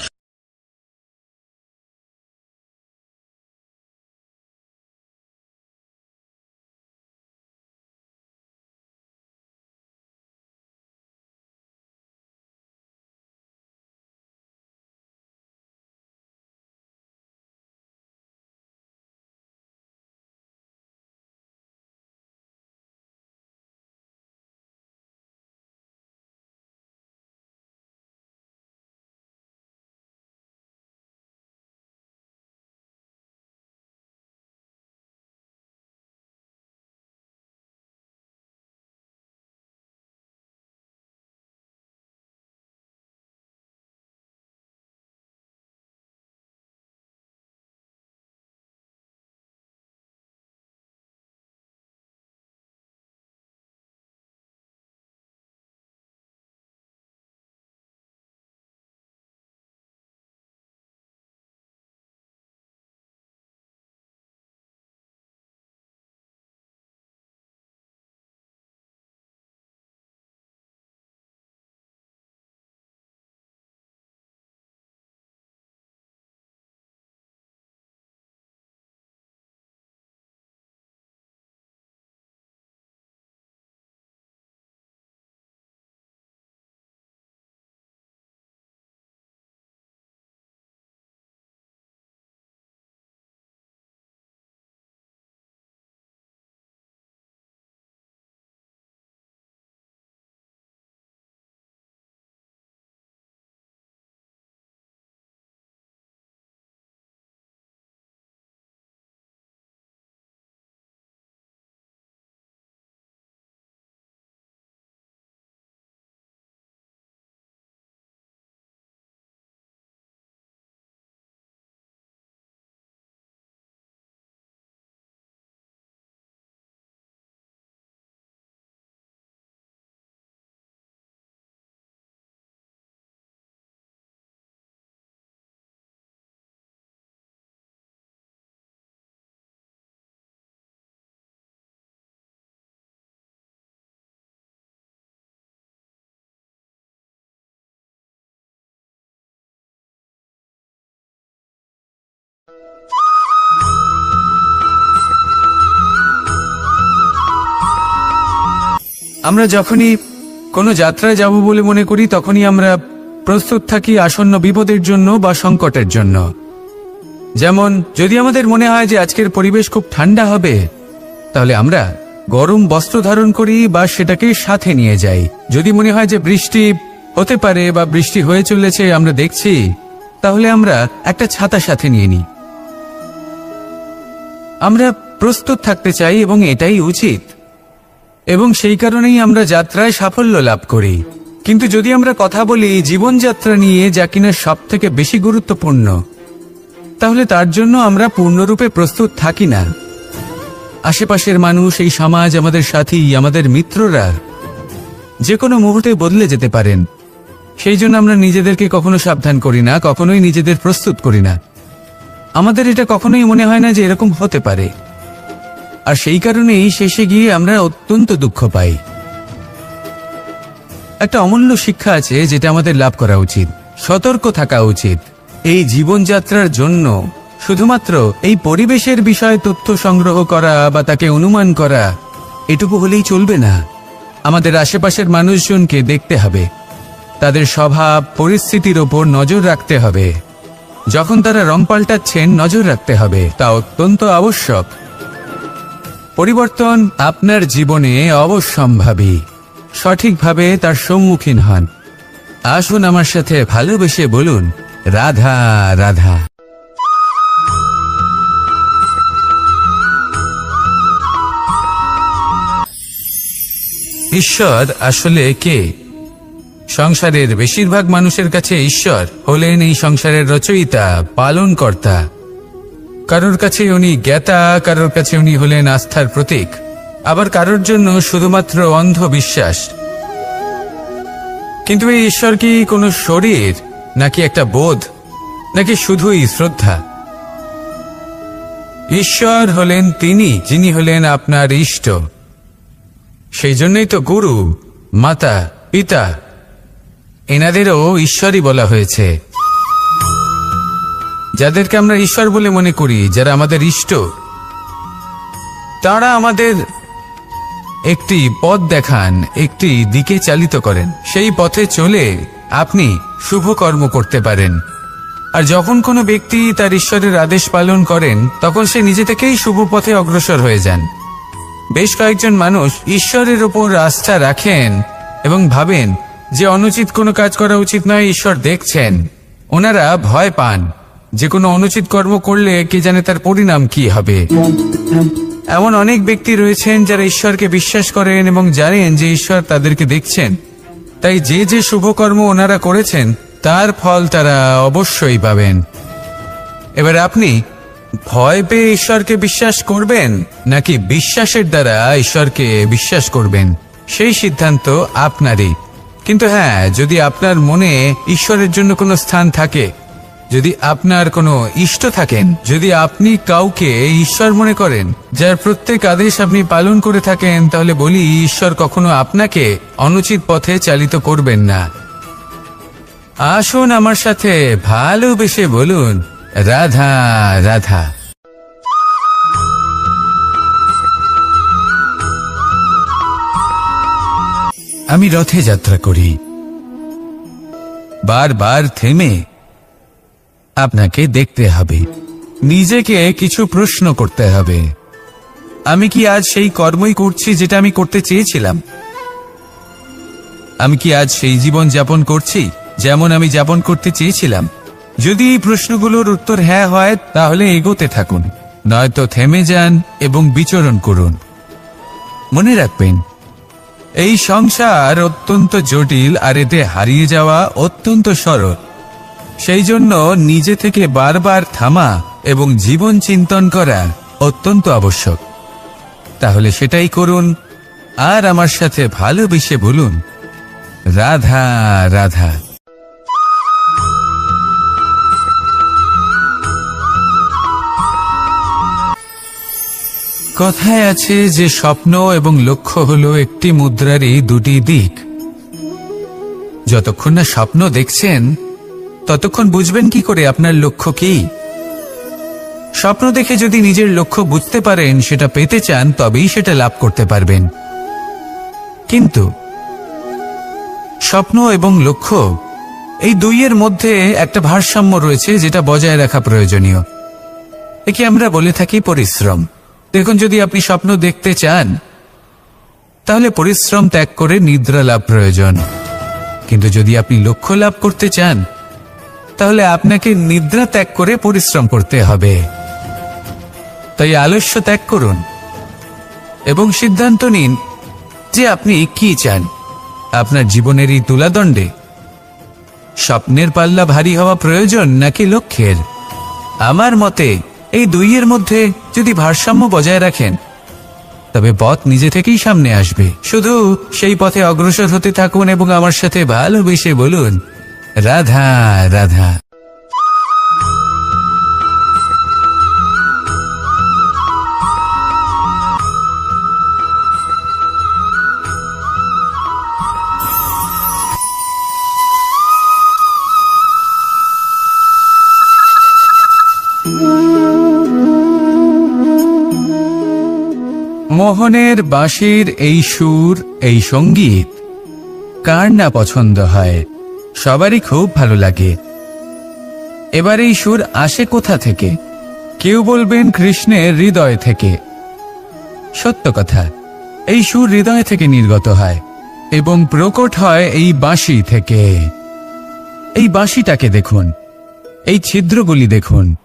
আমরা যখনই কোনো যাত্রায় যাব বলে মনে করি তখনই আমরা প্রস্তুত থাকি আসন্ন বিপদের জন্য বা সংকটের জন্য। যেমন যদি আমাদের মনে হয় যে আজকের পরিবেশ খুব ঠান্ডা হবে, তাহলে আমরা গরম বস্ত্র ধারণ করি বা সেটাকে সাথে নিয়ে যাই। যদি মনে হয় যে বৃষ্টি হতে পারে বা বৃষ্টি হয়ে চলেছে আমরা দেখছি, তাহলে আমরা একটা ছাতা সাথে নিয়ে নিই। আমরা প্রস্তুত থাকতে চাই এবং এটাই উচিত, এবং সেই কারণেই আমরা যাত্রায় সাফল্য লাভ করি। কিন্তু যদি আমরা কথা বলি জীবনযাত্রা নিয়ে, যা কিনা সব থেকে বেশি গুরুত্বপূর্ণ, তাহলে তার জন্য আমরা পূর্ণরূপে প্রস্তুত থাকি না। আশেপাশের মানুষ, এই সমাজ, আমাদের সাথী, আমাদের মিত্ররা যে কোনো মুহূর্তে বদলে যেতে পারেন। সেই জন্য আমরা নিজেদেরকে কখনো সাবধান করি না, কখনোই নিজেদের প্রস্তুত করি না। আমাদের এটা কখনোই মনে হয় না যে এরকম হতে পারে, আর সেই কারণেই শেষে গিয়ে আমরা অত্যন্ত দুঃখ পাই। একটা অমূল্য শিক্ষা আছে যেটা আমাদের লাভ করা উচিত। সতর্ক থাকা উচিত। এই জীবনযাত্রার জন্য শুধুমাত্র এই পরিবেশের বিষয়ে তথ্য সংগ্রহ করা বা তাকে অনুমান করা এটুকু হলেই চলবে না। আমাদের আশেপাশের মানুষজনকে দেখতে হবে, তাদের স্বভাব পরিস্থিতির ওপর নজর রাখতে হবে। যখন তারা রং পাল্টাচ্ছেন নজর রাখতে হবে, তা অত্যন্ত আবশ্যক। পরিবর্তন আপনার জীবনে অবশ্যম্ভাবী। সঠিকভাবে তার সম্মুখীন হন। আসুন আমার সাথে ভালোবেসে বলুন, রাধা রাধা। ঈশ্বর আসলে কে? সংসারের বেশিরভাগ মানুষের কাছে ঈশ্বর হলেন এই সংসারের রচয়িতা, পালনকর্তা। কারোর কাছে উনি জ্ঞাতা, কারোর কাছে উনি হলেন আস্থার প্রতীক, আবার কারোর জন্য শুধুমাত্র অন্ধবিশ্বাস। কিন্তু এই ঈশ্বর কি কোনো শরীর, নাকি একটা বোধ, নাকি শুধুই শ্রদ্ধা? ঈশ্বর হলেন তিনি যিনি হলেন আপনার ইষ্ট। সেই জন্যই তো গুরু, মাতা, পিতা এনাদেরও ঈশ্বরই বলা হয়েছে। যাদেরকে আমরা ঈশ্বর বলে মনে করি, যারা আমাদের ইষ্ট, তারা আমাদের একটি পথ দেখান, একটি দিকে চালিত করেন। সেই পথে চলে আপনি শুভ কর্ম করতে পারেন। আর যখন কোনো ব্যক্তি তার ঈশ্বরের আদেশ পালন করেন, তখন সে নিজে থেকেই শুভ পথে অগ্রসর হয়ে যান। বেশ কয়েকজন মানুষ ঈশ্বরের ওপর আস্থা রাখেন এবং ভাবেন যে অনুচিত কোনো কাজ করা উচিত নয়, ঈশ্বর দেখছেন। ওনারা ভয় পান যে কোনো অনুচিত কর্ম করলে কে জানে তার পরিণাম কি হবে। এমন অনেক ব্যক্তি রয়েছেন যারা ঈশ্বরকে বিশ্বাস করেন এবং জানেন যে ঈশ্বর তাদেরকে দেখছেন, তাই যে যে শুভ কর্ম ওনারা করেছেন তার ফল তারা অবশ্যই পাবেন। এবার আপনি ভয় পেয়ে ঈশ্বরকে বিশ্বাস করবেন নাকি বিশ্বাসের দ্বারা ঈশ্বরকে বিশ্বাস করবেন, সেই সিদ্ধান্ত আপনারই। কিন্তু হ্যাঁ, যদি আপনার মনে ঈশ্বরের জন্য কোনো স্থান থাকে, যদি আপনার কোনো ইষ্ট থাকেন, যদি আপনি কাউকে ঈশ্বর মনে করেন, যার প্রত্যেক আদেশ আপনি পালন করে থাকেন, তাহলে বলি ঈশ্বর কখনো আপনাকে অনুচিত পথে চালিত করবেন না। আসুন আমার সাথে ভালোবেসে বলুন, রাধা রাধা। আমি রথে যাত্রা করি। বারবার থেমে আপনাকে দেখতে হবে, নিজেকে কিছু প্রশ্ন করতে হবে। আমি কি আজ সেই কর্মই করছি যেটা আমি করতে চেয়েছিলাম? আমি কি আজ সেই জীবন যাপন করছি যেমন আমি যাপন করতে চেয়েছিলাম? যদি এই প্রশ্নগুলোর উত্তর হ্যাঁ হয়, তাহলে এগোতে থাকুন, নয়তো থেমে যান এবং বিচরণ করুন। মনে রাখবেন, এই সংসার অত্যন্ত জটিল আর এতে হারিয়ে যাওয়া অত্যন্ত সরল। সেই জন্য নিজে থেকে বারবার থামা এবং জীবন চিন্তন করা অত্যন্ত আবশ্যক। তাহলে সেটাই করুন আর আমার সাথে ভালোবেসে বলুন, রাধা রাধা। কথায় আছে যে স্বপ্ন এবং লক্ষ্য হলো একটি মুদ্রারই দুটি দিক। যতক্ষণ না স্বপ্ন দেখছেন, ততক্ষণ বুঝবেন কি করে আপনার লক্ষ্য কি? স্বপ্ন দেখে যদি নিজের লক্ষ্য বুঝতে পারেন, সেটা পেতে চান, তবেই সেটা লাভ করতে পারবেন। কিন্তু স্বপ্ন এবং লক্ষ্য, এই দুইয়ের মধ্যে একটা ভারসাম্য রয়েছে যেটা বজায় রাখা প্রয়োজনীয়। একে আমরা বলে থাকি পরিশ্রম। দেখুন, যদি আপনি স্বপ্ন দেখতে চান, তাহলে পরিশ্রম ত্যাগ করে নিদ্রা লাভ প্রয়োজন। কিন্তু যদি আপনি লক্ষ্য লাভ করতে চান, তাহলে আপনাকে নিদ্রা ত্যাগ করে পরিশ্রম করতে হবে। তাই আলস্য ত্যাগ করুন এবং সিদ্ধান্ত নিন যে আপনি কি চান। আপনার জীবনের এই তুলাদণ্ডে স্বপ্নের পাল্লা ভারী হওয়া প্রয়োজন নাকি লক্ষ্যের? আমার মতে এই দুইয়ের মধ্যে যদি ভারসাম্য বজায় রাখেন, তবে পথ নিজে থেকেই সামনে আসবে। শুধু সেই পথে অগ্রসর হতে থাকুন এবং আমার সাথে ভালোবেসে বলুন, রাধা রাধা। মোহনের বাঁশির এই সুর, এই সঙ্গীত কার না পছন্দ হয়? সবারই খুব ভালো লাগে। এবার এই সুর আসে কোথা থেকে? কেউ বলবেন কৃষ্ণের হৃদয় থেকে। সত্য কথা, এই সুর হৃদয় থেকে নির্গত হয় এবং প্রকট হয় এই বাঁশি থেকে। এই বাঁশিটাকে দেখুন, এই ছিদ্রগুলি দেখুন,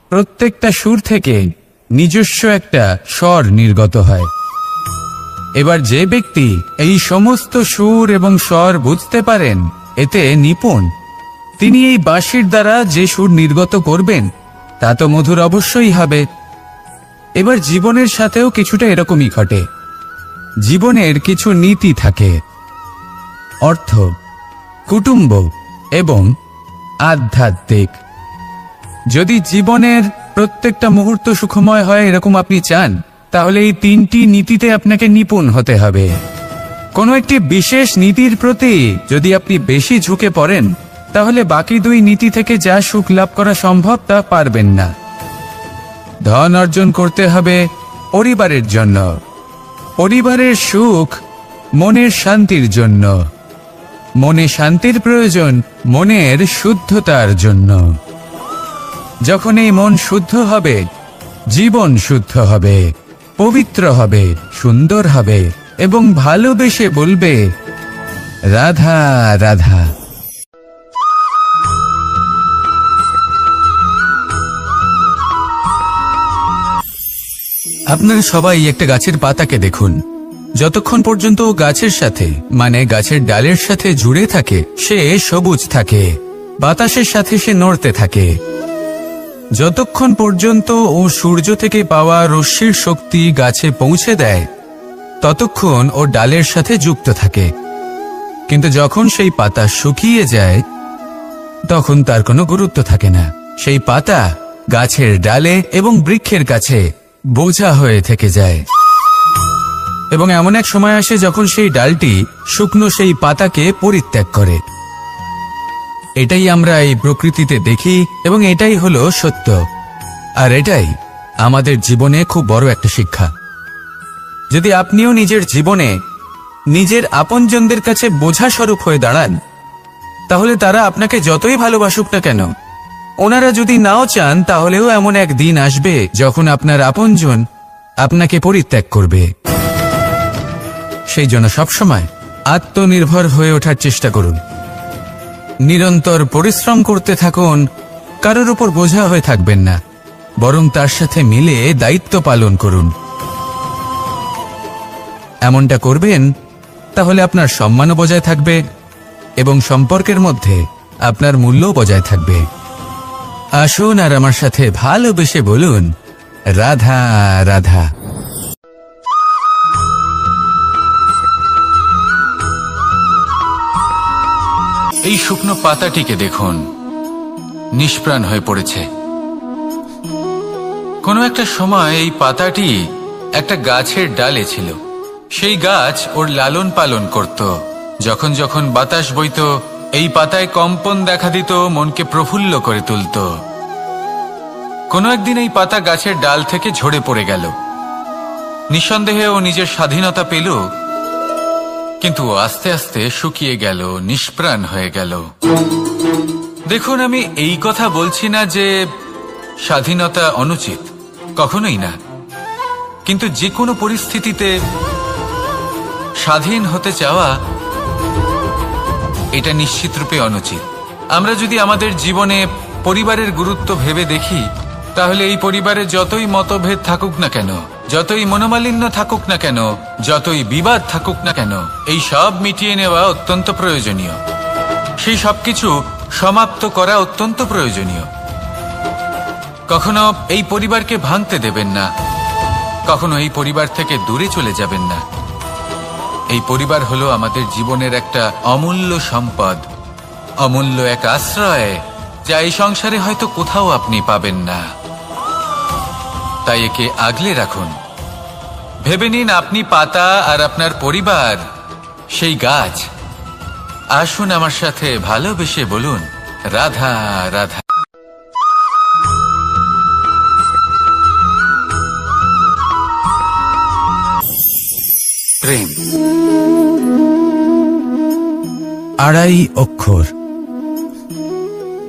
প্রত্যেকটা সুর থেকে নিজস্ব একটা স্বর নির্গত হয়। এবার যে ব্যক্তি এই সমস্ত সুর এবং স্বর বুঝতে পারেন, এতে নিপুণ, তিনি এই বাঁশির দ্বারা যে সুর নির্গত করবেন তা তো মধুর অবশ্যই হবে। এবার জীবনের সাথেও কিছুটা এরকমই ঘটে। জীবনের কিছু নীতি থাকে, অর্থ, কুটুম্ব এবং আধ্যাত্মিক। যদি জীবনের প্রত্যেকটা মুহূর্ত সুখময় হয় এরকম আপনি চান, তাহলে এই তিনটি নীতিতে আপনাকে নিপুণ হতে হবে। কোনো একটি বিশেষ নীতির প্রতি যদি আপনি বেশি ঝুঁকে পড়েন, তাহলে বাকি দুই নীতি থেকে যা সুখ লাভ করা সম্ভব তা পারবেন না। ধন অর্জন করতে হবে পরিবারের জন্য, পরিবারের সুখ মনের শান্তির জন্য, মনে শান্তির প্রয়োজন মনের শুদ্ধতার জন্য। যখন এই মন শুদ্ধ হবে, জীবন শুদ্ধ হবে, পবিত্র হবে, সুন্দর হবে এবং ভালোবেসে বলবে রাধা রাধা। আপনারা সবাই একটা গাছের পাতাকে দেখুন। যতক্ষণ পর্যন্ত ও গাছের সাথে মানে গাছের ডালের সাথে জুড়ে থাকে সে সবুজ থাকে, বাতাসের সাথে সে নড়তে থাকে। যতক্ষণ পর্যন্ত ও সূর্য থেকে পাওয়া রশ্মির শক্তি গাছে পৌঁছে দেয় ততক্ষণ ও ডালের সাথে যুক্ত থাকে। কিন্তু যখন সেই পাতা শুকিয়ে যায় তখন তার কোনো গুরুত্ব থাকে না। সেই পাতা গাছের ডালে এবং বৃক্ষের কাছে বোঝা হয়ে থেকে যায়। এবং এমন এক সময় আসে যখন সেই ডালটি শুকনো সেই পাতাকে পরিত্যাগ করে। এটাই আমরা এই প্রকৃতিতে দেখি এবং এটাই হলো সত্য। আর এটাই আমাদের জীবনে খুব বড় একটা শিক্ষা। যদি আপনিও নিজের জীবনে নিজের আপনজনদের কাছে বোঝা স্বরূপ হয়ে দাঁড়ান, তাহলে তারা আপনাকে যতই ভালোবাসুক না কেন, ওনারা যদি নাও চান তাহলেও এমন এক দিন আসবে যখন আপনার আপনজন আপনাকে পরিত্যাগ করবে। সেই জন্য সবসময় আত্মনির্ভর হয়ে ওঠার চেষ্টা করুন, নিরন্তর পরিশ্রম করতে থাকুন। কারোর উপর বোঝা হয়ে থাকবেন না, বরং তার সাথে মিলে দায়িত্ব পালন করুন। এমনটা করবেন তাহলে আপনার সম্মানও বজায় থাকবে এবং সম্পর্কের মধ্যে আপনার মূল্যও বজায় থাকবে। আসুন আর আমার সাথে ভালোবেসে বলুন রাধা রাধা। এই শুকনো পাতাটিকে দেখুন, নিষ্প্রাণ হয়ে পড়েছে। কোনো একটা সময় এই পাতাটি একটা গাছের ডালে ছিল। সেই গাছ ওর লালন পালন করত। যখন যখন বাতাস বইত এই পাতায় কম্পন দেখা দিত, মনকে প্রফুল্ল করে তুলত। কোনো একদিন এই পাতা গাছের ডাল থেকে ঝরে পড়ে গেল। নিঃসন্দেহে ও নিজের স্বাধীনতা পেল, কিন্তু আস্তে আস্তে শুকিয়ে গেল, নিষ্প্রাণ হয়ে গেল। দেখুন, আমি এই কথা বলছি না যে স্বাধীনতা অনুচিত, কখনোই না। কিন্তু যে কোনো পরিস্থিতিতে স্বাধীন হতে চাওয়া এটা নিশ্চিতরূপে অনুচিত। আমরা যদি আমাদের জীবনে পরিবারের গুরুত্ব ভেবে দেখি, তাহলে এই পরিবারে যতই মতভেদ থাকুক না কেন, যতই মনোমালিন্য থাকুক না কেন, যতই বিবাদ থাকুক না কেন, এই সব মিটিয়ে নেওয়া অত্যন্ত প্রয়োজনীয়। সেই সবকিছু সমাপ্ত করা অত্যন্ত প্রয়োজনীয়। কখনো এই পরিবারকে ভাঙতে দেবেন না, কখনো এই পরিবার থেকে দূরে চলে যাবেন না। এই পরিবার হলো আমাদের জীবনের একটা অমূল্য সম্পদ, অমূল্য এক আশ্রয়, যা এই সংসারে হয়তো কোথাও আপনি পাবেন না। তাই একে আগলে রাখুন। ভেবে নিন আপনি পাতা আর আপনার পরিবার সেই গাছ। আসুন আমার সাথে ভালোবেসে বলুন রাধা রাধা। প্রেম আড়াই অক্ষর,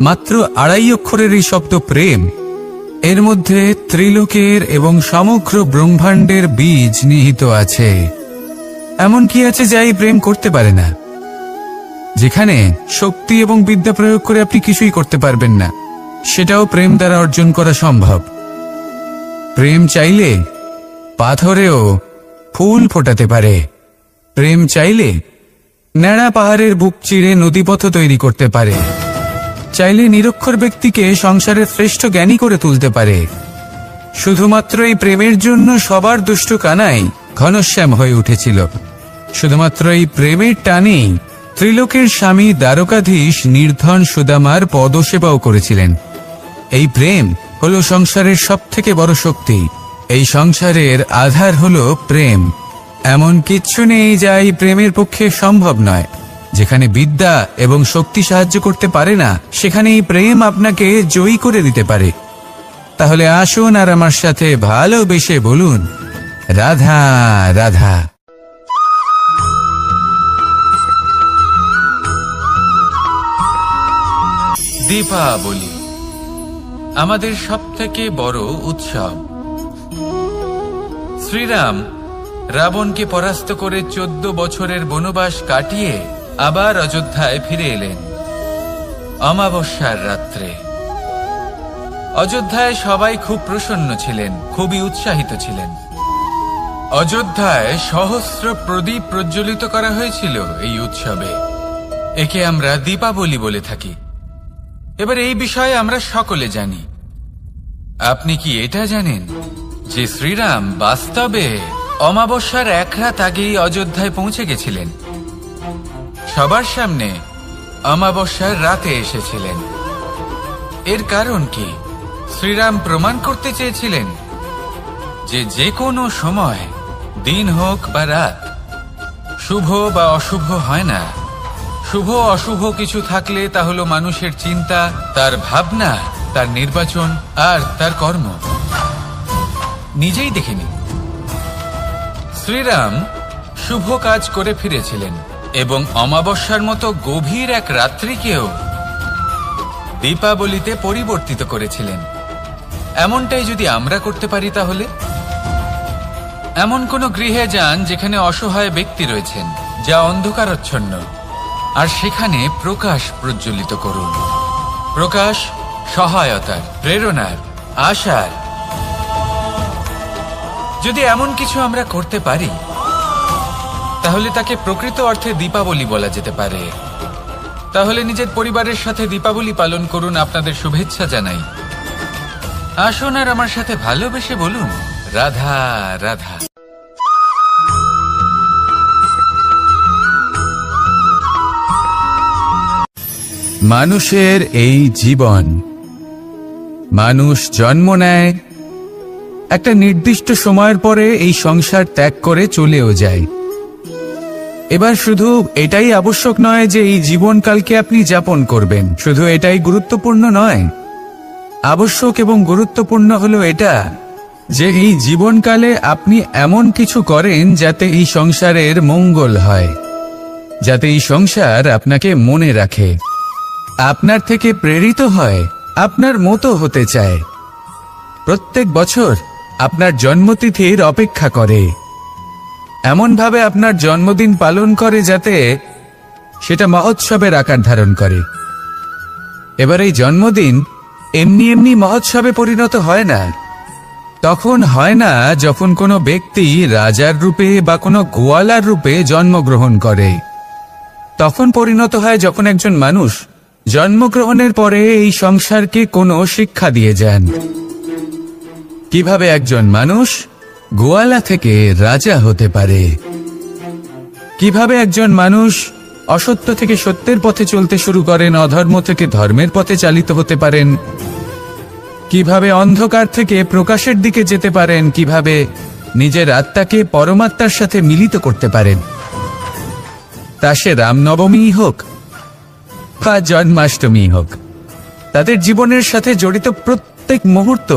মাত্র আড়াই অক্ষরের এই শব্দ প্রেম, এর মধ্যে ত্রিলোকের এবং সমগ্র ব্রহ্মাণ্ডের বীজ নিহিত আছে। এমন কি আছে যা এই প্রেম করতে পারে না? যেখানে শক্তি এবং বিদ্যা প্রয়োগ করে আপনি কিছুই করতে পারবেন না, সেটাও প্রেম দ্বারা অর্জন করা সম্ভব। প্রেম চাইলে পাথরেও ফুল ফোটাতে পারে। প্রেম চাইলে ন্যাড়া পাহাড়ের বুক চিরে নদীপথ তৈরি করতে পারে। চাইলে নিরক্ষর ব্যক্তিকে সংসারের শ্রেষ্ঠ জ্ঞানী করে তুলতে পারে। শুধুমাত্র এই প্রেমের জন্য সবার দুষ্ট কানাই ঘনশ্যাম হয়ে উঠেছিল। শুধুমাত্র এই প্রেমের টানেই ত্রিলোকের স্বামী দ্বারকাধীশ নির্ধন সুদামার পদসেবাও করেছিলেন। এই প্রেম হলো সংসারের সবথেকে বড় শক্তি। এই সংসারের আধার হলো প্রেম। এমন কিচ্ছু নেই যা এই প্রেমের পক্ষে সম্ভব নয়। যেখানে বিদ্যা এবং শক্তি সাহায্য করতে পারে না, সেখানে এই প্রেম আপনাকে জয়ী করে দিতে পারে। তাহলে আসুন আর আমার সাথে ভালোবেসে বলুন, রাধা রাধা। দীপাবলি আমাদের সবথেকে বড় উৎসব। শ্রীরাম রাবণকে পরাস্ত করে 14 বছরের বনবাস কাটিয়ে আবার অযোধ্যায় ফিরে এলেন অমাবস্যার রাত্রে। অযোধ্যায় সবাই খুব প্রসন্ন ছিলেন, খুবই উৎসাহিত ছিলেন। অযোধ্যায় সহস্র প্রদীপ প্রজ্বলিত করা হয়েছিল এই উৎসবে। একে আমরা দীপাবলি বলে থাকি। এবার এই বিষয়ে আমরা সকলে জানি। আপনি কি এটা জানেন যে শ্রীরাম বাস্তবে অমাবস্যার এক রাত আগেই অযোধ্যায় পৌঁছে গেছিলেন? সবার সামনে অমাবস্যার রাতে এসেছিলেন। এর কারণ কি? শ্রীরাম প্রমাণ করতে চেয়েছিলেন যে যে কোনো সময়, দিন হোক বা রাত, শুভ বা অশুভ হয় না। শুভ অশুভ কিছু থাকলে তা হলো মানুষের চিন্তা, তার ভাবনা, তার নির্বাচন আর তার কর্ম। নিজেই দেখে নিন, শ্রীরাম শুভ কাজ করে ফিরেছিলেন এবং অমাবস্যার মতো গভীর এক রাত্রিকেও দীপাবলিতে পরিবর্তিত করেছিলেন। এমনটাই যদি আমরা করতে পারি, তাহলে এমন কোন গৃহে যান যেখানে অসহায় ব্যক্তি রয়েছেন, যা অন্ধকারাচ্ছন্ন, আর সেখানে প্রকাশ প্রজ্বলিত করুন। প্রকাশ সহায়তার, প্রেরণার, আশার। যদি এমন কিছু আমরা করতে পারি, তাহলে তাকে প্রকৃত অর্থে দীপাবলি বলা যেতে পারে। তাহলে নিজের পরিবারের সাথে দীপাবলি পালন করুন। আপনাদের শুভেচ্ছা জানাই। আসুন আর আমার সাথে ভালোবেসে বলুন, রাধা রাধা। মানুষের এই জীবন, মানুষ জন্ম নেয়, একটা নির্দিষ্ট সময়ের পরে এই সংসার ত্যাগ করে চলেও যায়। এবার শুধু এটাই আবশ্যক নয় যে এই জীবনকালকে আপনি যাপন করবেন, শুধু এটাই গুরুত্বপূর্ণ নয়। আবশ্যক এবং গুরুত্বপূর্ণ হলো এটা যে এই জীবনকালে আপনি এমন কিছু করেন যাতে এই সংসারের মঙ্গল হয়, যাতে এই সংসার আপনাকে মনে রাখে, আপনার থেকে প্রেরিত হয়, আপনার মতো হতে চায়। প্রত্যেক বছর আপনার জন্মতিথির অপেক্ষা করে, এমনভাবে আপনার জন্মদিন পালন করে যাতে সেটা মহোৎসবের আকার ধারণ করে। এবার এই জন্মদিন এমনি এমনি মহোৎসবে পরিণত হয় না। তখন হয় না যখন কোনো ব্যক্তি রাজার রূপে বা কোনো গোয়ালার রূপে জন্মগ্রহণ করে। তখন পরিণত হয় যখন একজন মানুষ জন্মগ্রহণের পরে এই সংসারকে কোনো শিক্ষা দিয়ে যান। কিভাবে একজন মানুষ গোয়ালা থেকে রাজা হতে পারে, কিভাবে একজন মানুষ অসত্য থেকে সত্যের পথে চলতে শুরু করেন, অধর্ম থেকে ধর্মের পথে চালিত হতে পারেন, কিভাবে অন্ধকার থেকে প্রকাশের দিকে যেতে পারেন, কিভাবে নিজের আত্মাকে পরমাত্মার সাথে মিলিত করতে পারেন। তা সে রামনবমী হোক বা জন্মাষ্টমী হোক, তাদের জীবনের সাথে জড়িত প্রত্যেক মুহূর্ত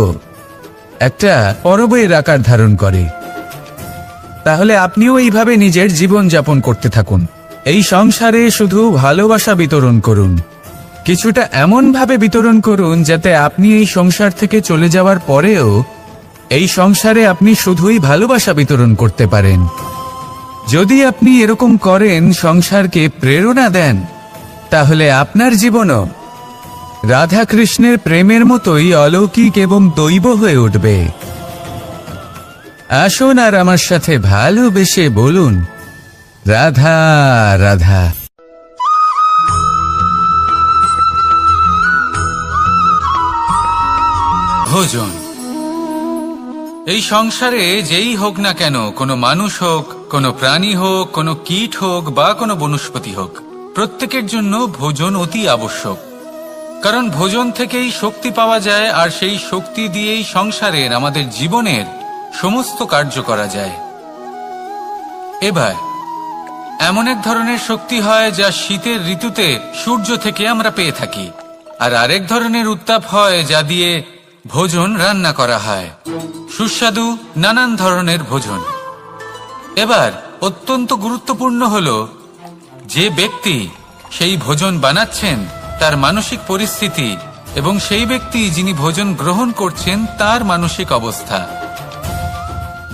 একটা পরবের আকার ধারণ করে। তাহলে আপনিও এইভাবে নিজের জীবন যাপন করতে থাকুন। এই সংসারে শুধু ভালোবাসা বিতরণ করুন, কিছুটা এমন ভাবে বিতরণ করুন যাতে আপনি এই সংসার থেকে চলে যাওয়ার পরেও এই সংসারে আপনি শুধুই ভালোবাসা বিতরণ করতে পারেন। যদি আপনি এরকম করেন, সংসারকে প্রেরণা দেন, তাহলে আপনার জীবনও রাধা কৃষ্ণের প্রেমের মতোই অলৌকিক এবং দৈব হয়ে উঠবে। আসুন আর আমার সাথে ভালোবেসে বলুন, রাধা রাধা। ভোজন। এই সংসারে যেই হোক না কেন, কোনো মানুষ হোক, কোনো প্রাণী হোক, কোনো কীট হোক বা কোনো বনস্পতি হোক, প্রত্যেকের জন্য ভোজন অতি আবশ্যক। কারণ ভোজন থেকেই শক্তি পাওয়া যায়, আর সেই শক্তি দিয়েই সংসারের, আমাদের জীবনের সমস্ত কার্য করা যায়। এবার এমন এক ধরনের শক্তি হয় যা শীতের ঋতুতে সূর্য থেকে আমরা পেয়ে থাকি, আর আরেক ধরনের উত্তাপ হয় যা দিয়ে ভোজন রান্না করা হয়, সুস্বাদু নানান ধরনের ভোজন। এবার অত্যন্ত গুরুত্বপূর্ণ হলো যে ব্যক্তি সেই ভোজন বানাচ্ছেন তার মানসিক পরিস্থিতি এবং সেই ব্যক্তি যিনি ভোজন গ্রহণ করছেন তার মানসিক অবস্থা।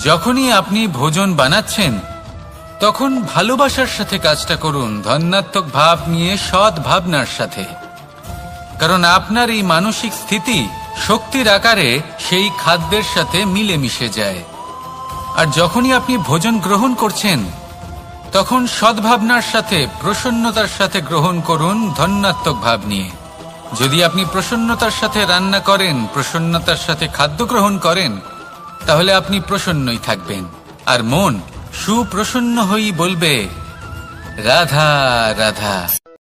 যখনই আপনি ভোজন বানাচ্ছেন তখন ভালোবাসার সাথে কাজটা করুন, ধন্যাত্মক ভাব নিয়ে, সৎ ভাবনার সাথে, কারণ আপনার এই মানসিক স্থিতি শক্তির আকারে সেই খাদ্যের সাথে মিলেমিশে যায়। আর যখনই আপনি ভোজন গ্রহণ করছেন তখন সদ্ভাবনার সাথে, প্রসন্নতার সাথে গ্রহণ করুন, ধন্যাত্মক ভাব নিয়ে। যদি আপনি প্রসন্নতার সাথে রান্না করেন, প্রসন্নতার সাথে খাদ্য গ্রহণ করেন, তাহলে আপনি প্রসন্নই থাকবেন, আর মন সুপ্রসন্ন হয়েই বলবে রাধা রাধা।